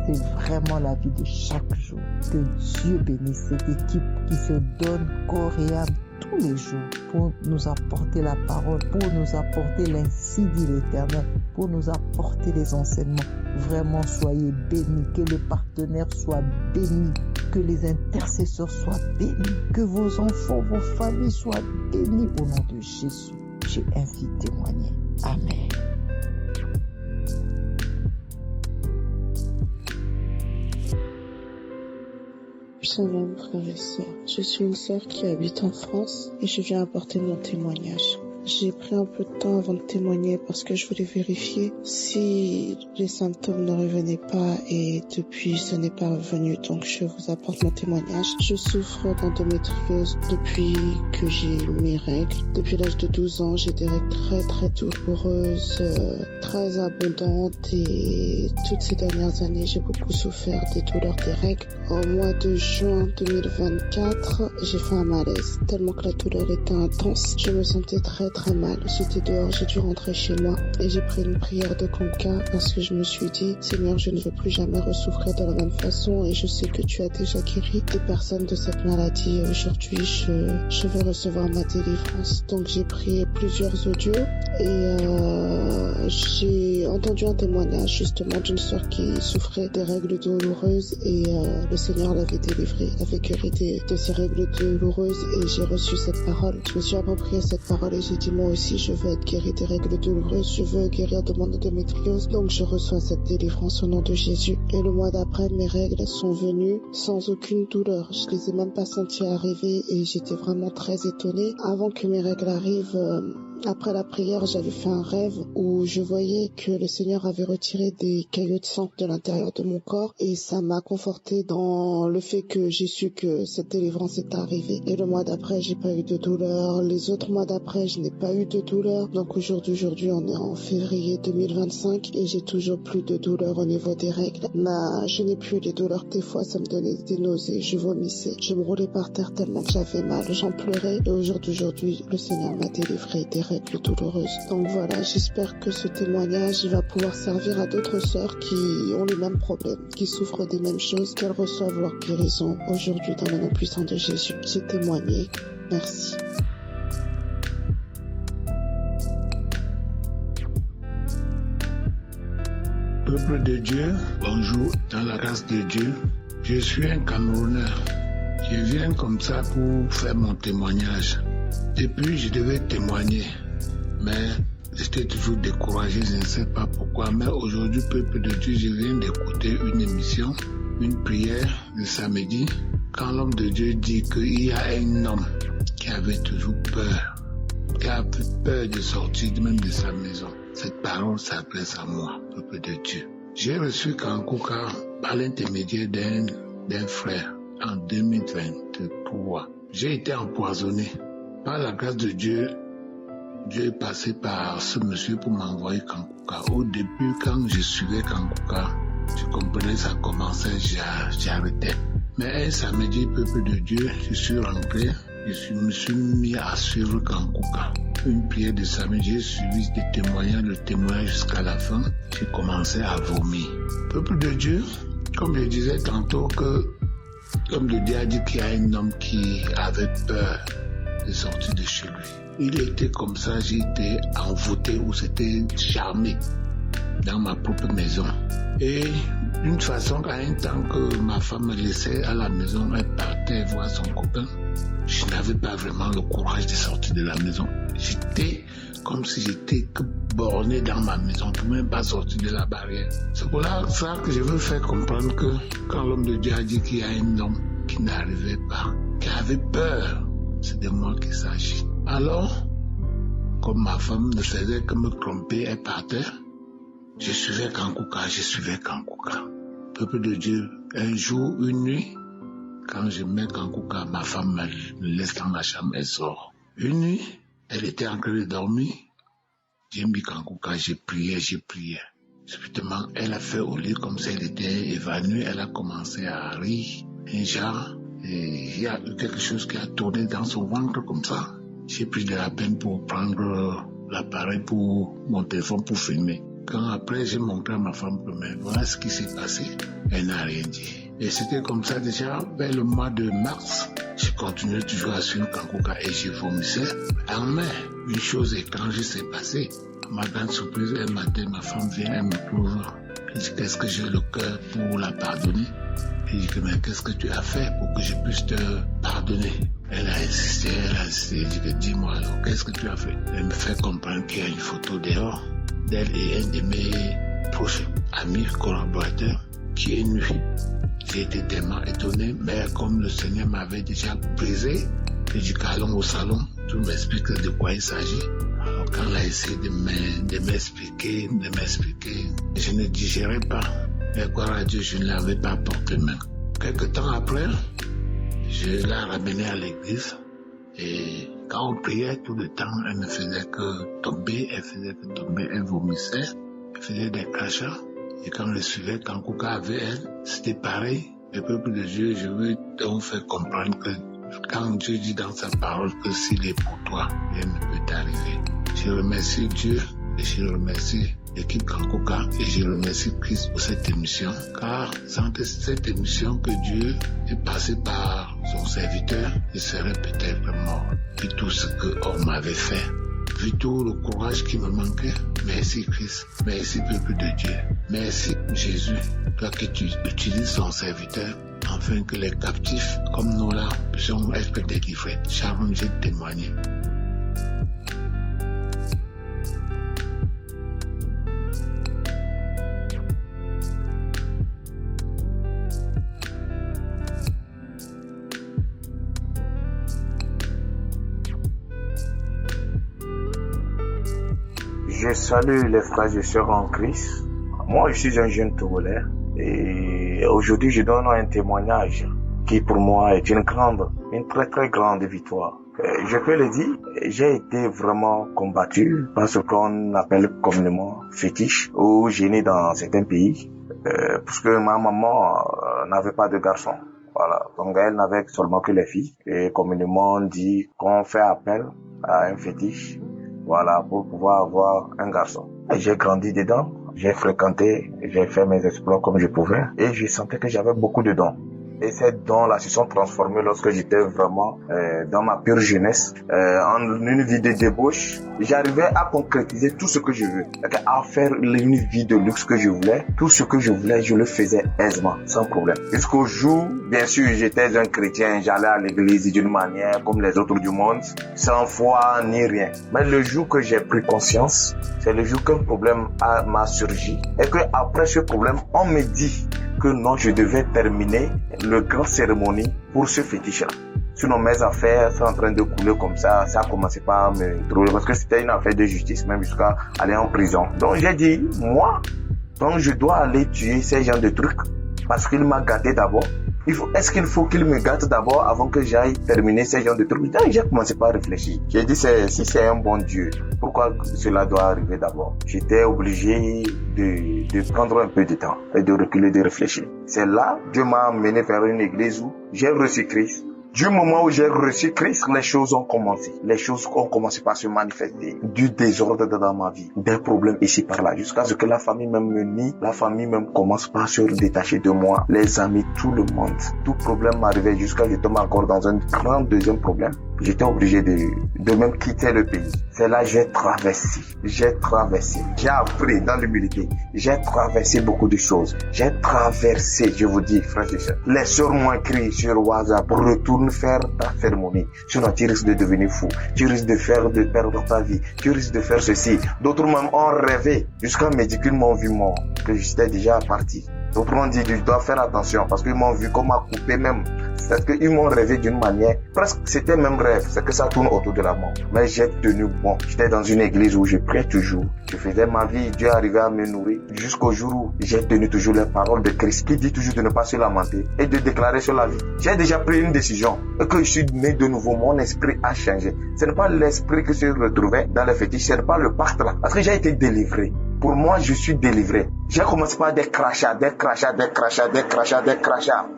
C'est vraiment la vie de chaque jour. Que Dieu bénisse cette équipe qui se donne corps et âme tous les jours pour nous apporter la parole, pour nous apporter l'ainsi dit l'Éternel, pour nous apporter les enseignements. Vraiment, soyez bénis, que les partenaires soient bénis, que les intercesseurs soient bénis, que vos enfants, vos familles soient bénis au nom de Jésus. J'ai ainsi témoigné. Amen. Shalom, frères et sœurs. Je suis une sœur qui habite en France et je viens apporter mon témoignage. J'ai pris un peu de temps avant de témoigner parce que je voulais vérifier si les symptômes ne revenaient pas et depuis ce n'est pas revenu, donc je vous apporte mon témoignage. Je souffre d'endométriose depuis que j'ai mes règles. Depuis l'âge de 12 ans, j'ai des règles très douloureuses, très abondantes et toutes ces dernières années, j'ai beaucoup souffert des douleurs des règles. Au mois de juin 2024, j'ai fait un malaise tellement que la douleur était intense. Je me sentais très mal. J'étais dehors, j'ai dû rentrer chez moi et j'ai pris une prière de Kanguka parce que je me suis dit, Seigneur, je ne veux plus jamais ressouffrir de la même façon et je sais que tu as déjà guéri des personnes de cette maladie. Aujourd'hui, je veux recevoir ma délivrance. Donc j'ai pris plusieurs audios et j'ai entendu un témoignage justement d'une sœur qui souffrait des règles douloureuses et le Seigneur l'avait délivrée, l'avait guérie de ces règles douloureuses et j'ai reçu cette parole. Je me suis approprié cette parole et j'ai dit, dit moi aussi je veux être guéri des règles douloureuses, je veux guérir de mon endométriose. Donc je reçois cette délivrance au nom de Jésus. Et le mois d'après, mes règles sont venues sans aucune douleur. Je les ai même pas senties arriver et j'étais vraiment très étonnée. Avant que mes règles arrivent, après la prière, j'avais fait un rêve où je voyais que le Seigneur avait retiré des caillots de sang de l'intérieur de mon corps et ça m'a conforté dans le fait que j'ai su que cette délivrance est arrivée. Et le mois d'après, j'ai pas eu de douleur. Les autres mois d'après, je n'ai pas eu de douleur. Donc aujourd'hui, on est en février 2025 et j'ai toujours plus de douleur au niveau des règles. Je n'ai plus les douleurs. Des fois, ça me donnait des nausées, je vomissais. Je me roulais par terre tellement que j'avais mal. J'en pleurais et aujourd'hui, le Seigneur m'a délivré des règles douloureuses. Donc voilà, j'espère que ce témoignage va pouvoir servir à d'autres sœurs qui ont les mêmes problèmes, qui souffrent des mêmes choses, qu'elles reçoivent leur guérison aujourd'hui dans le nom puissant de Jésus. J'ai témoigné. Merci. Peuple de Dieu, bonjour, dans la grâce de Dieu. Je suis un Camerounais. Je viens comme ça pour faire mon témoignage. Depuis, je devais témoigner, mais j'étais toujours découragé, je ne sais pas pourquoi. Mais aujourd'hui, peuple de Dieu, je viens d'écouter une émission, une prière le samedi, quand l'homme de Dieu dit qu'il y a un homme qui avait toujours peur, qui avait peur de sortir même de sa maison. Cette parole s'adresse à moi, peuple de Dieu. J'ai reçu Kankuka par l'intermédiaire d'un frère en 2023. J'ai été empoisonné. Par la grâce de Dieu, Dieu est passé par ce monsieur pour m'envoyer Kankuka. Au début, quand je suivais Kankuka, je comprenais ça commençait, j'arrêtais. Mais un samedi, peuple de Dieu, je suis rentré, me suis mis à suivre Kankuka. Une prière de samedi, j'ai suivi le témoignage jusqu'à la fin. J'ai commencé à vomir. Peuple de Dieu, comme je disais tantôt que l'homme de Dieu a dit qu'il y a un homme qui avait peur de sortir de chez lui. Il était comme ça, j'ai été envoûté ou c'était charmé dans ma propre maison. Et d'une façon, à un temps que ma femme me laissait à la maison, elle partait voir son copain. Je n'avais pas vraiment le courage de sortir de la maison. J'étais comme si j'étais borné dans ma maison, je ne pouvais même pas sortir de la barrière. C'est pour ça que je veux faire comprendre que quand l'homme de Dieu a dit qu'il y a un homme qui n'arrivait pas, qui avait peur, c'est de moi qu'il s'agit. Alors, comme ma femme ne faisait que me tromper, elle partait, je suivais Kankuka. Peuple de Dieu, un jour, une nuit, quand je mets Kankuka, ma femme me laisse dans ma chambre, elle sort. Une nuit, elle était en train de dormir, j'ai mis Kankuka, j'ai prié. Subitement, elle a fait au lit comme si elle était évanouie, elle a commencé à rire, un genre, et il y a eu quelque chose qui a tourné dans son ventre comme ça. J'ai pris de la peine pour prendre l'appareil pour mon téléphone pour filmer. Quand après j'ai montré à ma femme première, voilà ce qui s'est passé, elle n'a rien dit. Et c'était comme ça déjà, vers le mois de mars, je continuais toujours à suivre Kankuka et je vomissais. En mai, une chose étrange s'est passée. À ma grande surprise, un matin, ma femme vient, elle me trouve. Elle dit, qu'est-ce que j'ai le cœur pour la pardonner? Et je dis, mais qu'est-ce que tu as fait pour que je puisse te pardonner? Elle a insisté, elle dit, dis-moi alors, qu'est-ce que tu as fait? Elle me fait comprendre qu'il y a une photo dehors d'elle et un de mes proches amis, collaborateurs, qui est nu. J'ai été tellement étonné, mais comme le Seigneur m'avait déjà brisé, j'ai dit qu'allons au salon, tout m'explique de quoi il s'agit. Alors quand elle a essayé de m'expliquer, je ne digérais pas. Mais gloire à Dieu, je ne l'avais pas porté main. Quelque temps après, je l'ai ramenée à l'église et quand on priait tout le temps, elle ne faisait que tomber, elle vomissait, elle faisait des crachats. Et quand je suivais Kankuka avec elle, c'était pareil. Le peuple de Dieu, je veux donc faire comprendre que quand Dieu dit dans sa parole que s'il est pour toi, rien ne peut t'arriver. Je remercie Dieu et je remercie l'équipe Kankuka et je remercie Christ pour cette émission. Car sans cette émission que Dieu est passé par son serviteur, je serais peut-être mort. Vu tout ce qu'on m'avait fait, vu tout le courage qui me manquait. Merci Christ, merci peuple de Dieu, merci Jésus, toi que tu utilises son serviteur, afin que les captifs comme nous là puissions être délivrés. Sharon, j'ai témoigné. Je salue les frères et sœurs en Christ. Moi, je suis un jeune Togolais et aujourd'hui, je donne un témoignage qui pour moi est une très très grande victoire. Je peux le dire, j'ai été vraiment combattu par ce qu'on appelle communément fétiche ou gêné dans certains pays parce que ma maman n'avait pas de garçon. Voilà, donc elle n'avait seulement que les filles et communément on dit qu'on fait appel à un fétiche, voilà, pour pouvoir avoir un garçon. Et j'ai grandi dedans, j'ai fréquenté, j'ai fait mes exploits comme je pouvais et je sentais que j'avais beaucoup de dons. Et ces dons-là se sont transformés lorsque j'étais vraiment dans ma pure jeunesse, en une vie de débauche. J'arrivais à concrétiser tout ce que je veux, à faire une vie de luxe que je voulais. Tout ce que je voulais, je le faisais aisément, sans problème. Jusqu'au jour, bien sûr, j'étais un chrétien, j'allais à l'église d'une manière comme les autres du monde, sans foi ni rien. Mais le jour que j'ai pris conscience, c'est le jour qu'un problème m'a surgi et que après ce problème, on me dit que non, je devais terminer le grand cérémonie pour ce fétiche-là. Sinon, mes affaires sont en train de couler comme ça. Ça a commencé par me trouver parce que c'était une affaire de justice, même jusqu'à aller en prison. Donc, j'ai dit, moi, donc je dois aller tuer ces gens de trucs parce qu'il m'a gâté d'abord. Est-ce qu'il faut qu'il me gâte d'abord avant que j'aille terminer ces genres de trucs? Donc, j'ai commencé par réfléchir. J'ai dit, si c'est un bon Dieu, pourquoi cela doit arriver d'abord? J'étais obligé de prendre un peu de temps et de reculer, de réfléchir. C'est là, Dieu m'a amené vers une église où j'ai reçu Christ. Du moment où j'ai reçu Christ, les choses ont commencé. Les choses ont commencé par se manifester. Du désordre dans ma vie. Des problèmes ici par là. Jusqu'à ce que la famille même me nie. La famille même commence par se détacher de moi. Les amis, tout le monde. Tout problème m'arrivait jusqu'à ce que je tombe encore dans un grand deuxième problème. J'étais obligé de même quitter le pays. C'est là que j'ai traversé. J'ai appris dans l'humilité. J'ai traversé beaucoup de choses. J'ai traversé, je vous dis, frères et sœurs. Les sœurs m'ont écrit sur WhatsApp pour retourner faire ta cérémonie. Sinon, tu risques de devenir fou. Tu risques de perdre ta vie. Tu risques de faire ceci. D'autres même ont rêvé jusqu'à me dire qu'ils m'ont vu mort, que j'étais déjà parti. D'autres m'ont dit que je dois faire attention parce qu'ils m'ont vu qu'on m'a coupé même. C'est-à-dire qu'ils m'ont rêvé d'une manière, presque c'était même rêve, c'est que ça tourne autour de la mort. Mais j'ai tenu bon. J'étais dans une église où je priais toujours. Je faisais ma vie, Dieu arrivait à me nourrir. Jusqu'au jour où j'ai tenu toujours les paroles de Christ qui dit toujours de ne pas se lamenter et de déclarer sur la vie. J'ai déjà pris une décision et que je suis né de nouveau, mon esprit a changé. Ce n'est pas l'esprit que je retrouvais dans les fétiches, ce n'est pas le pacte là. Parce que j'ai été délivré. Pour moi, je suis délivré. J'ai commencé par des crachats.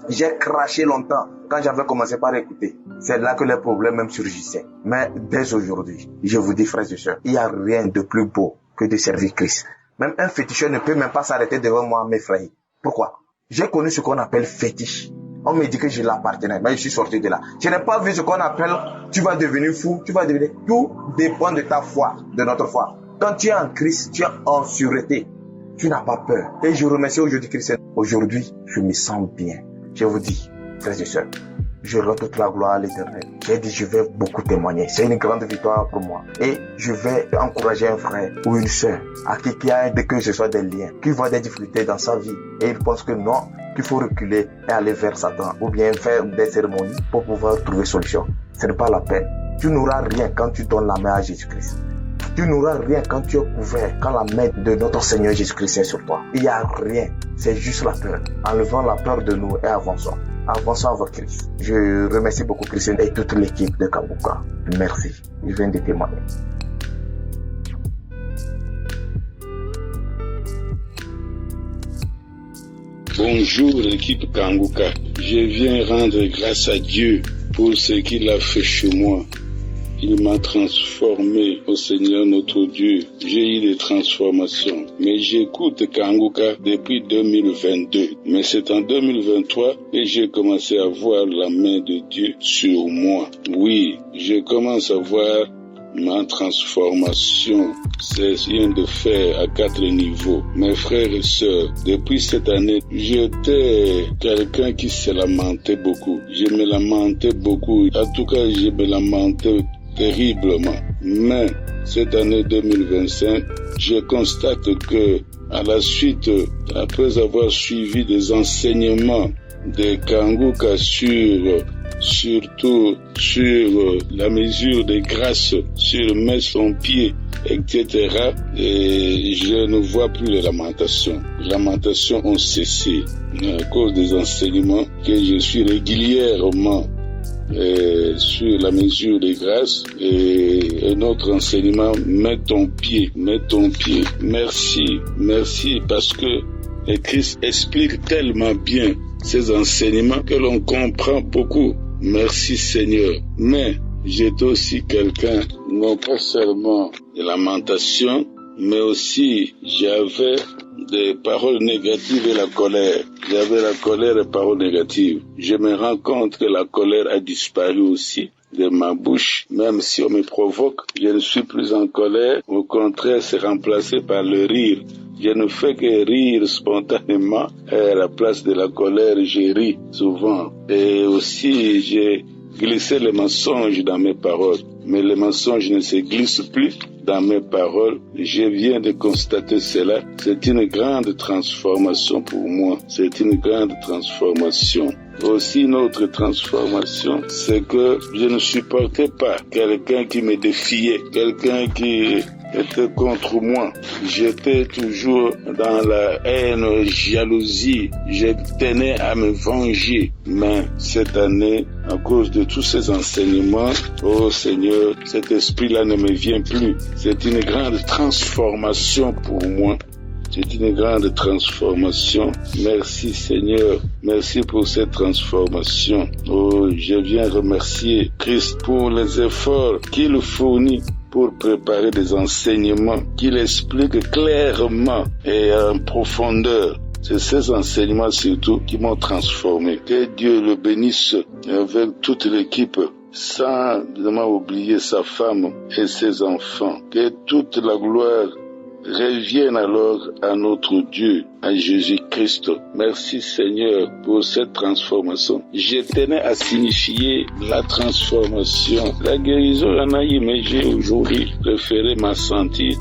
J'ai craché longtemps quand j'avais commencé par écouter. C'est là que les problèmes même surgissaient. Mais dès aujourd'hui, je vous dis, frères et sœurs, il n'y a rien de plus beau que de servir Christ. Même un féticheur ne peut même pas s'arrêter devant moi à m'effrayer. Pourquoi? J'ai connu ce qu'on appelle fétiche. On me dit que je l'appartenais, mais je suis sorti de là. Je n'ai pas vu ce qu'on appelle, tu vas devenir fou, tout dépend de ta foi, de notre foi. Quand tu es en Christ, tu es en sûreté. Tu n'as pas peur. Et je remercie aujourd'hui Christ. Aujourd'hui, je me sens bien. Je vous dis, frères et sœurs, je rends toute la gloire à l'Éternel. J'ai dit, je vais beaucoup témoigner. C'est une grande victoire pour moi. Et je vais encourager un frère ou une sœur à qui a que ce soit des liens, qui voit des difficultés dans sa vie. Et il pense que non, qu'il faut reculer et aller vers Satan. Ou bien faire des cérémonies pour pouvoir trouver solution. Ce n'est pas la peine. Tu n'auras rien quand tu donnes la main à Jésus-Christ. Tu n'auras rien quand tu es couvert, quand la main de notre Seigneur Jésus-Christ est sur toi. Il n'y a rien, c'est juste la peur. Enlevons la peur de nous et avançons. Avançons avec Christ. Je remercie beaucoup Christian et toute l'équipe de Kanguka. Merci, je viens de témoigner. Bonjour l'équipe Kanguka. Je viens rendre grâce à Dieu pour ce qu'il a fait chez moi. Il m'a transformé, au Seigneur notre Dieu. J'ai eu des transformations. Mais j'écoute Kanguka depuis 2022. Mais c'est en 2023 que j'ai commencé à voir la main de Dieu sur moi. Oui, je commence à voir ma transformation. C'est rien de faire à 4 niveaux. Mes frères et sœurs, depuis cette année, j'étais quelqu'un qui se lamentait beaucoup. Je me lamentais beaucoup. En tout cas, je me lamentais terriblement. Mais cette année 2025, je constate que à la suite, après avoir suivi des enseignements de Kanguka surtout sur la mesure de grâce, sur mettre son pied etc. Et je ne vois plus les lamentations. Les lamentations ont cessé à cause des enseignements que je suis régulièrement sur la mesure des grâces et notre enseignement, mets ton pied. Merci parce que Christ explique tellement bien ces enseignements que l'on comprend beaucoup. Merci Seigneur. Mais j'étais aussi quelqu'un, non pas seulement de lamentation, mais aussi j'avais des paroles négatives et la colère. J'avais la colère et paroles négatives. Je me rends compte que la colère a disparu aussi de ma bouche. Même si on me provoque, je ne suis plus en colère. Au contraire, c'est remplacé par le rire. Je ne fais que rire spontanément. À la place de la colère, je ris souvent. Et aussi, j'ai glissé les mensonges dans mes paroles. Mais les mensonges ne se glissent plus dans mes paroles. Je viens de constater cela. C'est une grande transformation pour moi. C'est une grande transformation. Aussi, une autre transformation, c'est que je ne supportais pas quelqu'un qui me défiait, quelqu'un qui était contre moi. J'étais toujours dans la haine, jalousie. Je tenais à me venger. Mais cette année, à cause de tous ces enseignements, oh Seigneur, cet esprit-là ne me vient plus. C'est une grande transformation pour moi. C'est une grande transformation. Merci Seigneur. Merci pour cette transformation. Oh, je viens remercier Christ pour les efforts qu'il fournit pour préparer des enseignements qu'il explique clairement et en profondeur. C'est ces enseignements surtout qui m'ont transformé. Que Dieu le bénisse avec toute l'équipe, sans vraiment oublier sa femme et ses enfants. Que toute la gloire revienne alors à notre Dieu, à Jésus-Christ. Merci Seigneur pour cette transformation. Je tenais à signifier la transformation. La guérison en a eu, mais j'ai aujourd'hui préféré m'assentir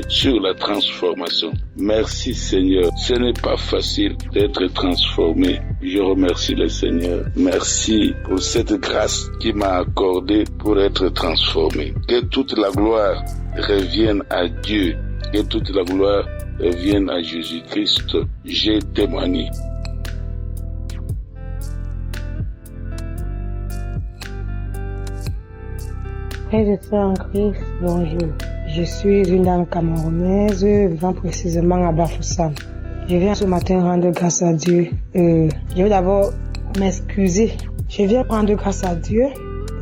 sur la transformation. Merci Seigneur. Ce n'est pas facile d'être transformé. Je remercie le Seigneur. Merci pour cette grâce qu'il m'a accordée pour être transformé. Que toute la gloire revienne à Dieu. Que toute la gloire revienne à Jésus-Christ. J'ai témoigné. Frères et sœurs en Christ, bonjour. Je suis une dame camerounaise vivant précisément à Bafoussam. Je viens ce matin rendre grâce à Dieu. Je veux d'abord m'excuser. Je viens rendre grâce à Dieu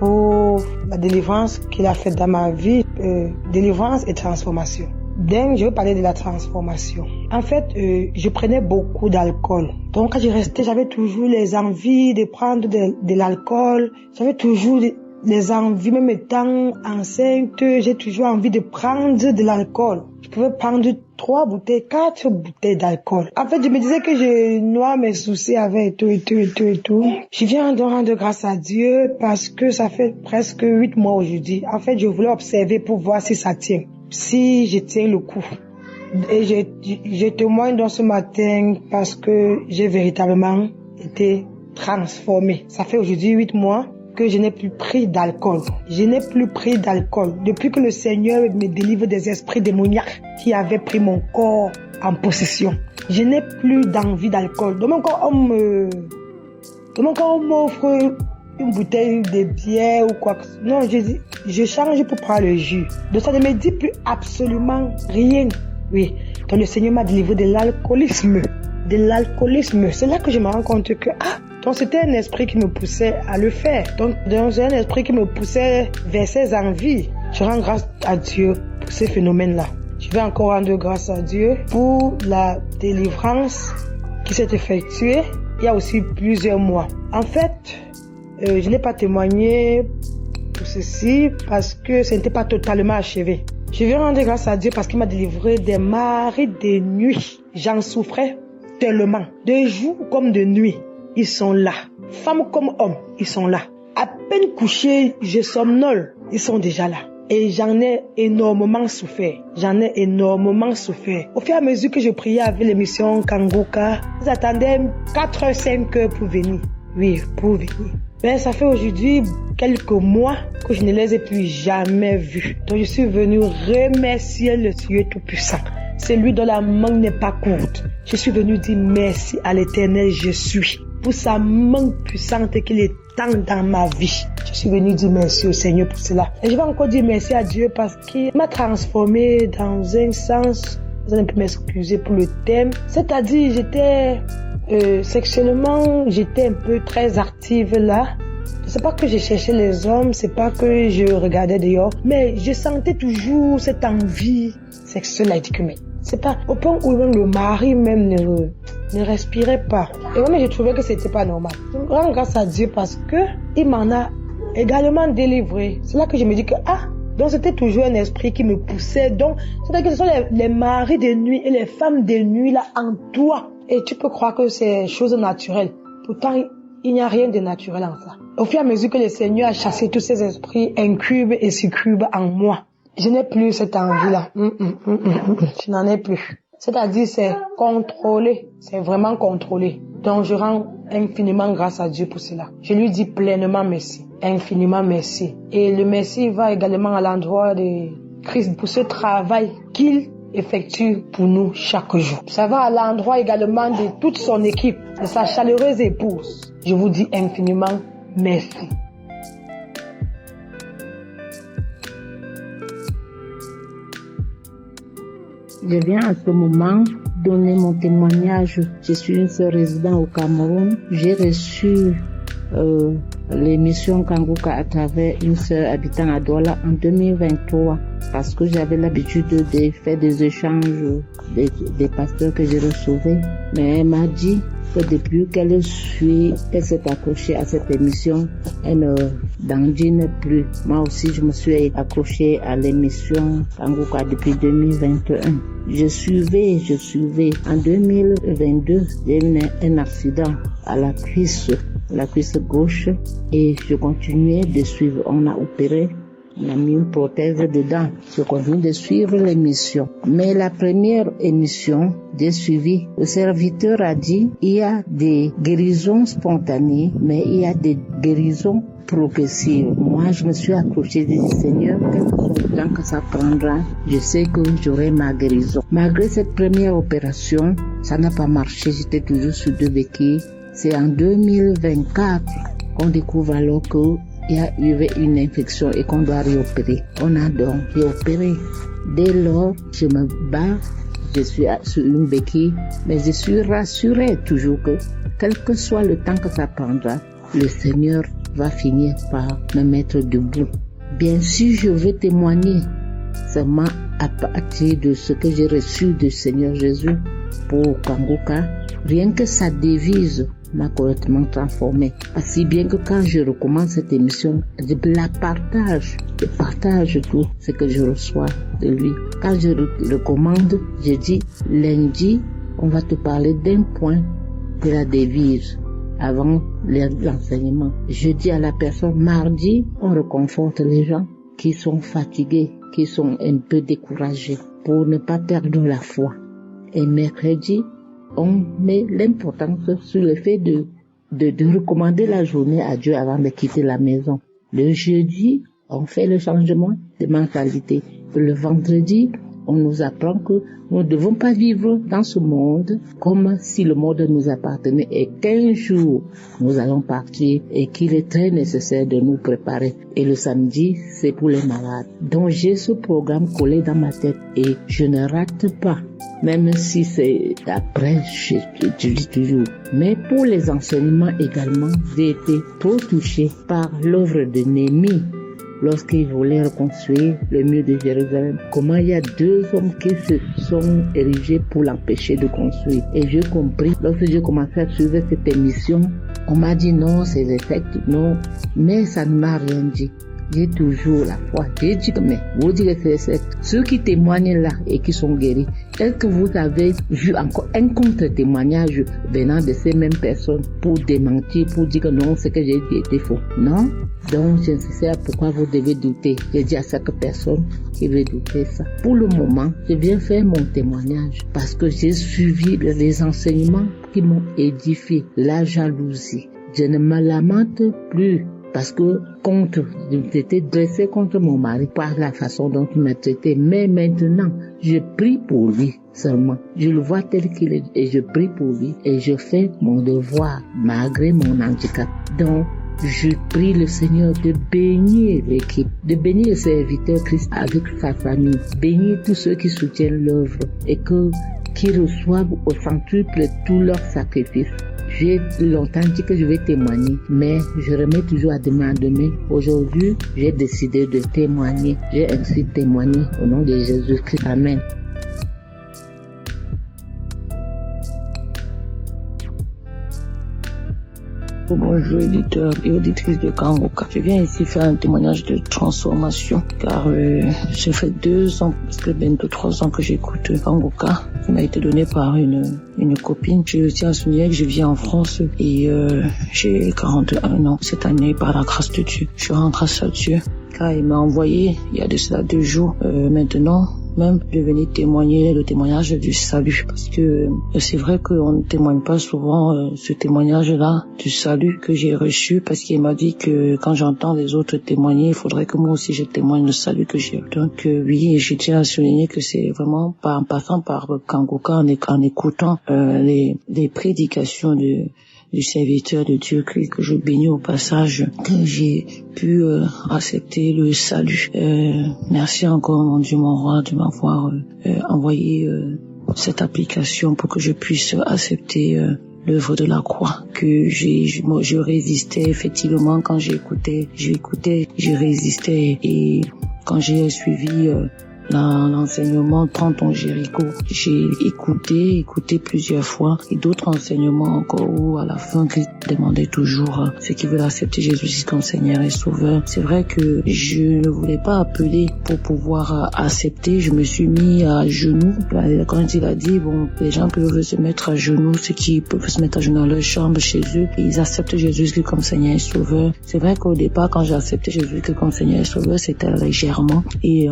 pour la délivrance qu'il a faite dans ma vie. Délivrance et transformation. Donc, je veux parler de la transformation. En fait, je prenais beaucoup d'alcool. Donc, quand je restais, j'avais toujours les envies de prendre de l'alcool. J'avais toujours les envies, même étant enceinte, j'ai toujours envie de prendre de l'alcool. Je pouvais prendre 3 bouteilles, 4 bouteilles d'alcool. En fait, je me disais que je noie mes soucis avec tout. Je viens de rendre grâce à Dieu parce que ça fait presque 8 mois aujourd'hui. En fait, je voulais observer pour voir si ça tient, si je tiens le coup. Et je témoigne dans ce matin parce que j'ai véritablement été transformée. Ça fait aujourd'hui 8 mois que je n'ai plus pris d'alcool. Je n'ai plus pris d'alcool. Depuis que le Seigneur me délivre des esprits démoniaques qui avaient pris mon corps en possession. Je n'ai plus d'envie d'alcool. De mon corps, on m'offre une bouteille de bière ou quoi que ce soit. Non, je change pour prendre le jus. Donc ça ne me dit plus absolument rien. Oui. Donc le Seigneur m'a délivré de l'alcoolisme. C'est là que je me rends compte que, donc c'était un esprit qui me poussait à le faire. Donc c'est un esprit qui me poussait vers ses envies. Je rends grâce à Dieu pour ces phénomènes-là. Je vais encore rendre grâce à Dieu pour la délivrance qui s'est effectuée il y a aussi plusieurs mois. En fait, je n'ai pas témoigné pour ceci parce que ce n'était pas totalement achevé. Je vais rendre grâce à Dieu parce qu'il m'a délivré des maris de nuit. J'en souffrais tellement. De jour comme de nuit, ils sont là. Femmes comme hommes, ils sont là. À peine couché, je somnole, ils sont déjà là. Et j'en ai énormément souffert. Au fur et à mesure que je priais avec l'émission Kanguka, j'attendais 4h, 5h pour venir. Oui, pour venir. Ben, ça fait aujourd'hui quelques mois que je ne les ai plus jamais vus. Donc je suis venue remercier le Dieu Tout-Puissant. C'est lui dont la main n'est pas courte. Je suis venue dire merci à l'Éternel je suis pour sa main puissante qu'il étend dans ma vie. Je suis venue dire merci au Seigneur pour cela. Et je vais encore dire merci à Dieu parce qu'il m'a transformée dans un sens, vous allez m'excuser pour le thème, c'est-à-dire j'étais sexuellement, j'étais un peu très active là. C'est pas que je cherchais les hommes, c'est pas que je regardais dehors, mais je sentais toujours cette envie sexuelle à dire, mais c'est pas au point où même le mari même ne respirait pas. Et moi, je trouvais que c'était pas normal. Je me rends grâce à Dieu parce que il m'en a également délivré. C'est là que je me dis que donc c'était toujours un esprit qui me poussait. Donc c'est-à-dire que ce sont les maris de nuit et les femmes de nuit là en toi. Et tu peux croire que c'est chose naturelle. Pourtant, il n'y a rien de naturel en ça. Au fur et à mesure que le Seigneur a chassé tous ces esprits incubes et succubes en moi, je n'ai plus cette envie-là. Je n'en ai plus. C'est-à-dire, c'est contrôlé. C'est vraiment contrôlé. Donc, je rends infiniment grâce à Dieu pour cela. Je lui dis pleinement merci. Infiniment merci. Et le merci va également à l'endroit de Christ pour ce travail qu'il effectue pour nous chaque jour. Ça va à l'endroit également de toute son équipe, de sa chaleureuse épouse. Je vous dis infiniment merci. Je viens à ce moment donner mon témoignage. Je suis une sœur résidente au Cameroun. J'ai reçu l'émission Kanguka à travers une sœur habitant à Douala en 2023 parce que j'avais l'habitude de faire des échanges des pasteurs que je recevais. Mais elle m'a dit que depuis qu'elle s'est accrochée à cette émission, elle ne dandine plus. Moi aussi, je me suis accrochée à l'émission Kanguka depuis 2021. Je suivais. En 2022, j'ai eu un accident à la cuisse gauche et je continuais de suivre. On a opéré, on a mis une prothèse dedans. Je continue de suivre l'émission. Mais la première émission, j'ai suivi, le serviteur a dit, il y a des guérisons spontanées, mais il y a des guérisons progressives. Moi, je me suis accrochée, j'ai dit, Seigneur, quel que soit le temps que ça prendra, je sais que j'aurai ma guérison. Malgré cette première opération, ça n'a pas marché, j'étais toujours sur 2 béquilles. C'est en 2024 qu'on découvre alors qu'il y avait une infection et qu'on doit réopérer. On a donc réopéré. Dès lors, je me bats, je suis sur une béquille, mais je suis rassurée toujours que, quel que soit le temps que ça prendra, le Seigneur va finir par me mettre debout. Bien sûr, je veux témoigner seulement à partir de ce que j'ai reçu du Seigneur Jésus pour Kanguka. Rien que sa devise m'a complètement transformée. Si bien que quand je recommence cette émission, je la partage. Je partage tout ce que je reçois de lui. Quand je recommande, je dis lundi, on va te parler d'un point de la devise avant l'enseignement. Je dis à la personne, mardi, on réconforte les gens qui sont fatigués, qui sont un peu découragés pour ne pas perdre la foi. Et mercredi, on met l'importance sur le fait de recommander la journée à Dieu avant de quitter la maison. Le jeudi, on fait le changement de mentalité. Le vendredi, on nous apprend que nous ne devons pas vivre dans ce monde comme si le monde nous appartenait et qu'un jour nous allons partir et qu'il est très nécessaire de nous préparer. Et le samedi, c'est pour les malades. Donc j'ai ce programme collé dans ma tête et je ne rate pas. Même si c'est après, je dis toujours. Mais pour les enseignements également, j'ai été trop touchée par l'œuvre de Néhémie lorsqu'il voulait reconstruire le mur de Jérusalem. Comment il y a 2 hommes qui se sont érigés pour l'empêcher de construire. Et j'ai compris, lorsque j'ai commencé à suivre cette émission, on m'a dit non, c'est des sectes, non. Mais ça ne m'a rien dit. J'ai toujours la foi. J'ai dit que, mais vous dites que c'est ceux qui témoignent là et qui sont guéris. Est-ce que vous avez vu encore un contre-témoignage venant de ces mêmes personnes pour démentir, pour dire que non, ce que j'ai dit était faux? Non. Donc, je ne sais pas pourquoi vous devez douter. J'ai dit à chaque personne qui veut douter ça. Pour le moment, je viens faire mon témoignage parce que j'ai suivi les enseignements qui m'ont édifié. La jalousie, Je ne me lamente plus parce que j'étais dressée contre mon mari par la façon dont il m'a traité. Mais maintenant, je prie pour lui seulement. Je le vois tel qu'il est et je prie pour lui et je fais mon devoir malgré mon handicap. Donc, je prie le Seigneur de bénir l'équipe, de bénir le serviteur Christ avec sa famille, bénir tous ceux qui soutiennent l'œuvre et qu'ils reçoivent au centuple tous leurs sacrifices. J'ai longtemps dit que je vais témoigner, mais je remets toujours à demain. Aujourd'hui, j'ai décidé de témoigner. J'ai ainsi témoigné au nom de Jésus-Christ. Amen. Bonjour éditeurs et auditrices de Kanguka. Je viens ici faire un témoignage de transformation car ça fait 2 ans, presque bientôt 3 ans que j'écoute Kanguka. Ça m'a été donné par une copine. Je tiens à souligner que je vis en France et j'ai 41 ans cette année par la grâce de Dieu. Je rends grâce à Dieu car il m'a envoyé il y a de cela 2 jours maintenant. Même de venir témoigner le témoignage du salut parce que c'est vrai qu'on ne témoigne pas souvent ce témoignage-là du salut que j'ai reçu parce qu'il m'a dit que quand j'entends les autres témoigner, il faudrait que moi aussi je témoigne le salut que j'ai. Donc oui, je tiens à souligner que c'est vraiment en passant par Kanguka, en écoutant les prédications du serviteur de Dieu Christ que je bénis au passage, que j'ai pu accepter le salut. Merci encore mon Dieu, mon roi, de m'avoir envoyé cette application pour que je puisse accepter l'œuvre de la croix, que je résistais effectivement quand j'écoutais, je résistais et quand j'ai suivi l'enseignement Prends ton Jéricho, j'ai écouté plusieurs fois et d'autres enseignements encore où à la fin Christ demandait toujours ceux qui veulent accepter Jésus comme Seigneur et Sauveur. C'est vrai que je ne voulais pas appeler pour pouvoir accepter, je me suis mis à genoux. Quand il a dit bon, les gens peuvent se mettre à genoux, ceux qui peuvent se mettre à genoux dans leur chambre chez eux et ils acceptent Jésus comme Seigneur et Sauveur. C'est vrai qu'au départ quand j'ai accepté Jésus comme Seigneur et Sauveur, c'était légèrement et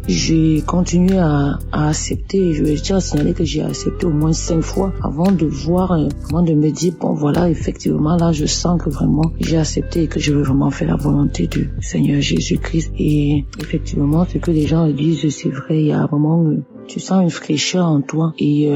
j'ai continué à accepter. Je tiens à signaler que j'ai accepté au moins 5 fois avant de me dire bon voilà, effectivement là je sens que vraiment j'ai accepté et que je veux vraiment faire la volonté du Seigneur Jésus-Christ. Et effectivement ce que les gens disent c'est vrai, il y a vraiment tu sens une fraîcheur en toi et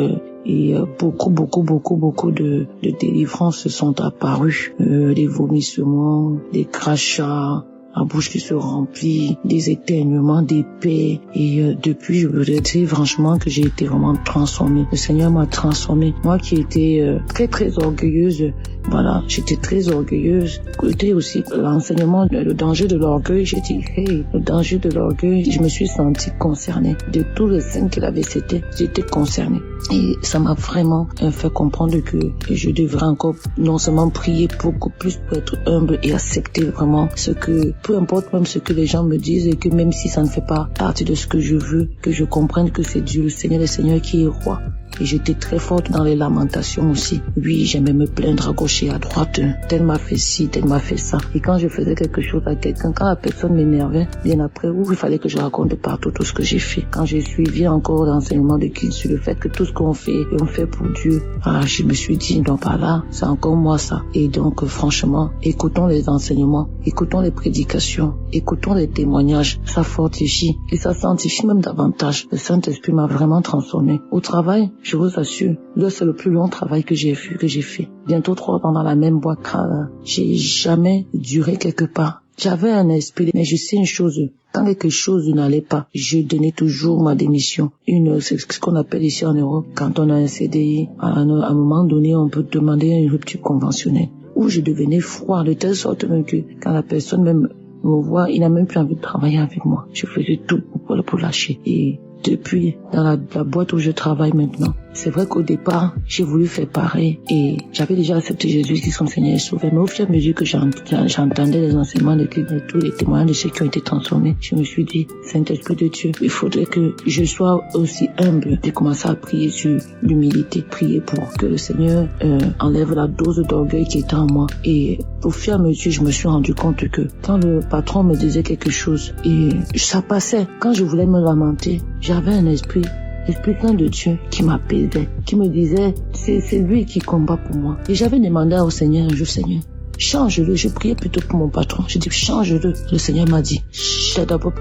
beaucoup de délivrances sont apparues, des vomissements, des crachats, la bouche qui se remplit, des éternuements, des paix. Et depuis, je voudrais dire franchement que j'ai été vraiment transformée. Le Seigneur m'a transformée. Moi qui étais très orgueilleuse, voilà, j'étais très orgueilleuse. Écoutez aussi l'enseignement, le danger de l'orgueil. J'ai dit, hey, le danger de l'orgueil. Je me suis sentie concernée. De tous les signes qu'il avait, j'étais concernée. Et ça m'a vraiment fait comprendre que je devrais encore non seulement prier beaucoup plus pour être humble et accepter vraiment ce que, peu importe même ce que les gens me disent et que même si ça ne fait pas partie de ce que je veux, que je comprenne que c'est Dieu, le Seigneur qui est roi. Et j'étais très forte dans les lamentations aussi. Oui, j'aimais me plaindre à gauche et à droite. Tel m'a fait ci, tel m'a fait ça. Et quand je faisais quelque chose à quelqu'un, quand la personne m'énervait, bien après, il fallait que je raconte de partout tout ce que j'ai fait. Quand j'ai suivi encore l'enseignement de Christ sur le fait que tout ce qu'on fait, on fait pour Dieu, je me suis dit, non, pas là, c'est encore moi ça. Et donc, franchement, écoutons les enseignements, écoutons les prédications, écoutons les témoignages. Ça fortifie et ça sanctifie même davantage. Le Saint-Esprit m'a vraiment transformé. Au travail, je vous assure, là c'est le plus long travail que j'ai fait. Bientôt 3 ans dans la même boîte. J'ai jamais duré quelque part. J'avais un esprit, mais je sais une chose. Quand quelque chose n'allait pas, je donnais toujours ma démission. C'est ce qu'on appelle ici en Europe, quand on a un CDI, à un moment donné, on peut demander une rupture conventionnelle. Où je devenais froid, de telle sorte même que quand la personne même me voit, il n'a même plus envie de travailler avec moi. Je faisais tout pour lâcher. Et depuis, dans la boîte où je travaille maintenant, c'est vrai qu'au départ, j'ai voulu faire pareil et j'avais déjà accepté Jésus qui son Seigneur et Sauveur. Mais au fur et à mesure que j'entendais les enseignements de Christ et tous les témoignages de ceux qui ont été transformés, je me suis dit, Saint-Esprit de Dieu, il faudrait que je sois aussi humble de commencer à prier sur l'humilité, prier pour que le Seigneur enlève la dose d'orgueil qui était en moi. Et au fur et à mesure, je me suis rendu compte que quand le patron me disait quelque chose et ça passait, quand je voulais me lamenter, j'avais un esprit Saint de Dieu qui m'apaisait, qui me disait, c'est lui qui combat pour moi. Et j'avais demandé au Seigneur un jour, Seigneur, change-le. Je priais plutôt pour mon patron. Je dis, change-le. Le Seigneur m'a dit, c'est d'abord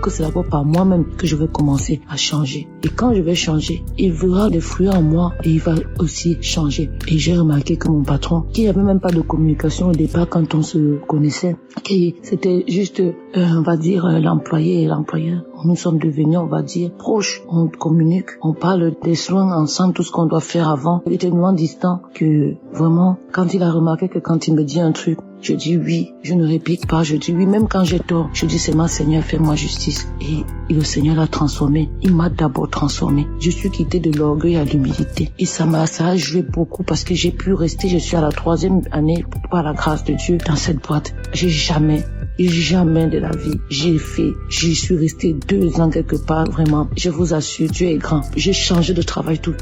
par moi-même que je vais commencer à changer. Et quand je vais changer, il verra des fruits en moi et il va aussi changer. Et j'ai remarqué que mon patron, qui n'avait même pas de communication au départ quand on se connaissait, qui c'était juste, on va dire, l'employé et l'employeur. Nous sommes devenus, on va dire, proches. On communique, on parle des soins ensemble, tout ce qu'on doit faire avant. Il était tellement distant que vraiment, quand il a remarqué que quand il me dit un truc, je dis oui, je ne réplique pas, je dis oui, même quand j'ai tort, je dis c'est moi Seigneur, fais-moi justice. Et le Seigneur l'a transformé. Il m'a d'abord transformé. Je suis quitté de l'orgueil à l'humilité. Et ça a joué beaucoup parce que j'ai pu rester, je suis à la 3e année par la grâce de Dieu dans cette boîte. J'ai jamais de la vie, j'y suis resté 2 ans quelque part, vraiment. Je vous assure, Dieu est grand. J'ai changé de travail tout le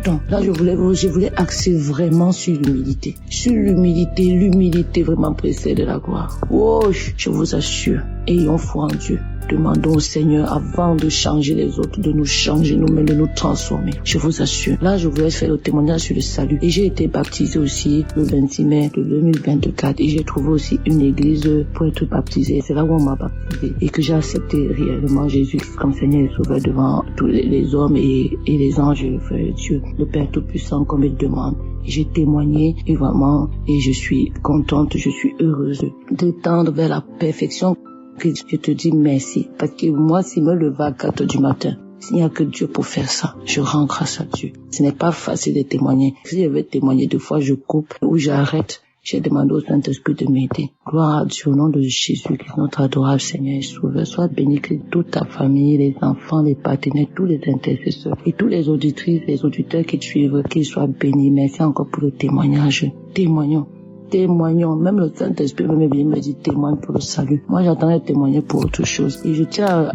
temps. Là, je voulais axer vraiment sur l'humilité. L'humilité vraiment précède la gloire. Oh, je vous assure. Ayons foi en Dieu. Demandons au Seigneur, avant de changer les autres, de nous changer nous-mêmes, de nous transformer. Je vous assure. Là, je voulais faire le témoignage sur le salut. Et j'ai été baptisé aussi le 26 mai de 2024. Et j'ai trouvé aussi une église pour être baptisé. C'est là où on m'a baptisé. Et que j'ai accepté réellement Jésus comme Seigneur et Sauveur devant tous les hommes et les anges, Dieu, le Père Tout-Puissant, comme il demande. J'ai témoigné et vraiment, et je suis contente, je suis heureuse de tendre vers la perfection. Que je te dis merci. Parce que moi, s'il me lève à 4 du matin, s'il n'y a que Dieu pour faire ça, je rends grâce à Dieu. Ce n'est pas facile de témoigner. Si je veux témoigner 2 fois, je coupe ou j'arrête. J'ai demandé au Saint-Esprit de m'aider. Gloire à Dieu au nom de Jésus, notre adorable Seigneur et Sauveur. Sois béni que toute ta famille, les enfants, les partenaires, tous les intercesseurs et tous les auditrices, les auditeurs qui te suivent, qu'ils soient bénis. Merci encore pour le témoignage. Témoignons, même le Saint-Esprit me dit témoigne pour le salut. Moi, j'attendais témoigner pour autre chose. Et je tiens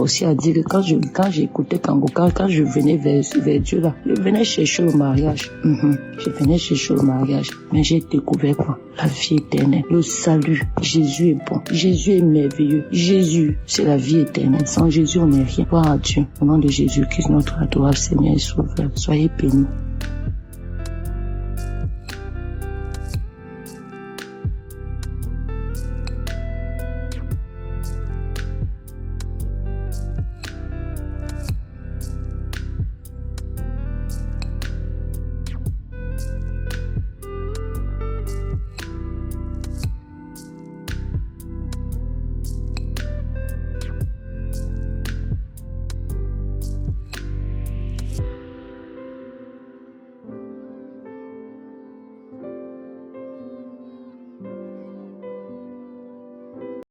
aussi à dire que quand j'écoutais Kanguka, quand je venais vers Dieu là, je venais chercher le mariage. Je venais chercher le mariage. Mais j'ai découvert quoi? La vie éternelle, le salut. Jésus est bon. Jésus est merveilleux. Jésus, c'est la vie éternelle. Sans Jésus, on n'est rien. Gloire à Dieu. Au nom de Jésus-Christ, notre adorable Seigneur et Sauveur. Soyez bénis.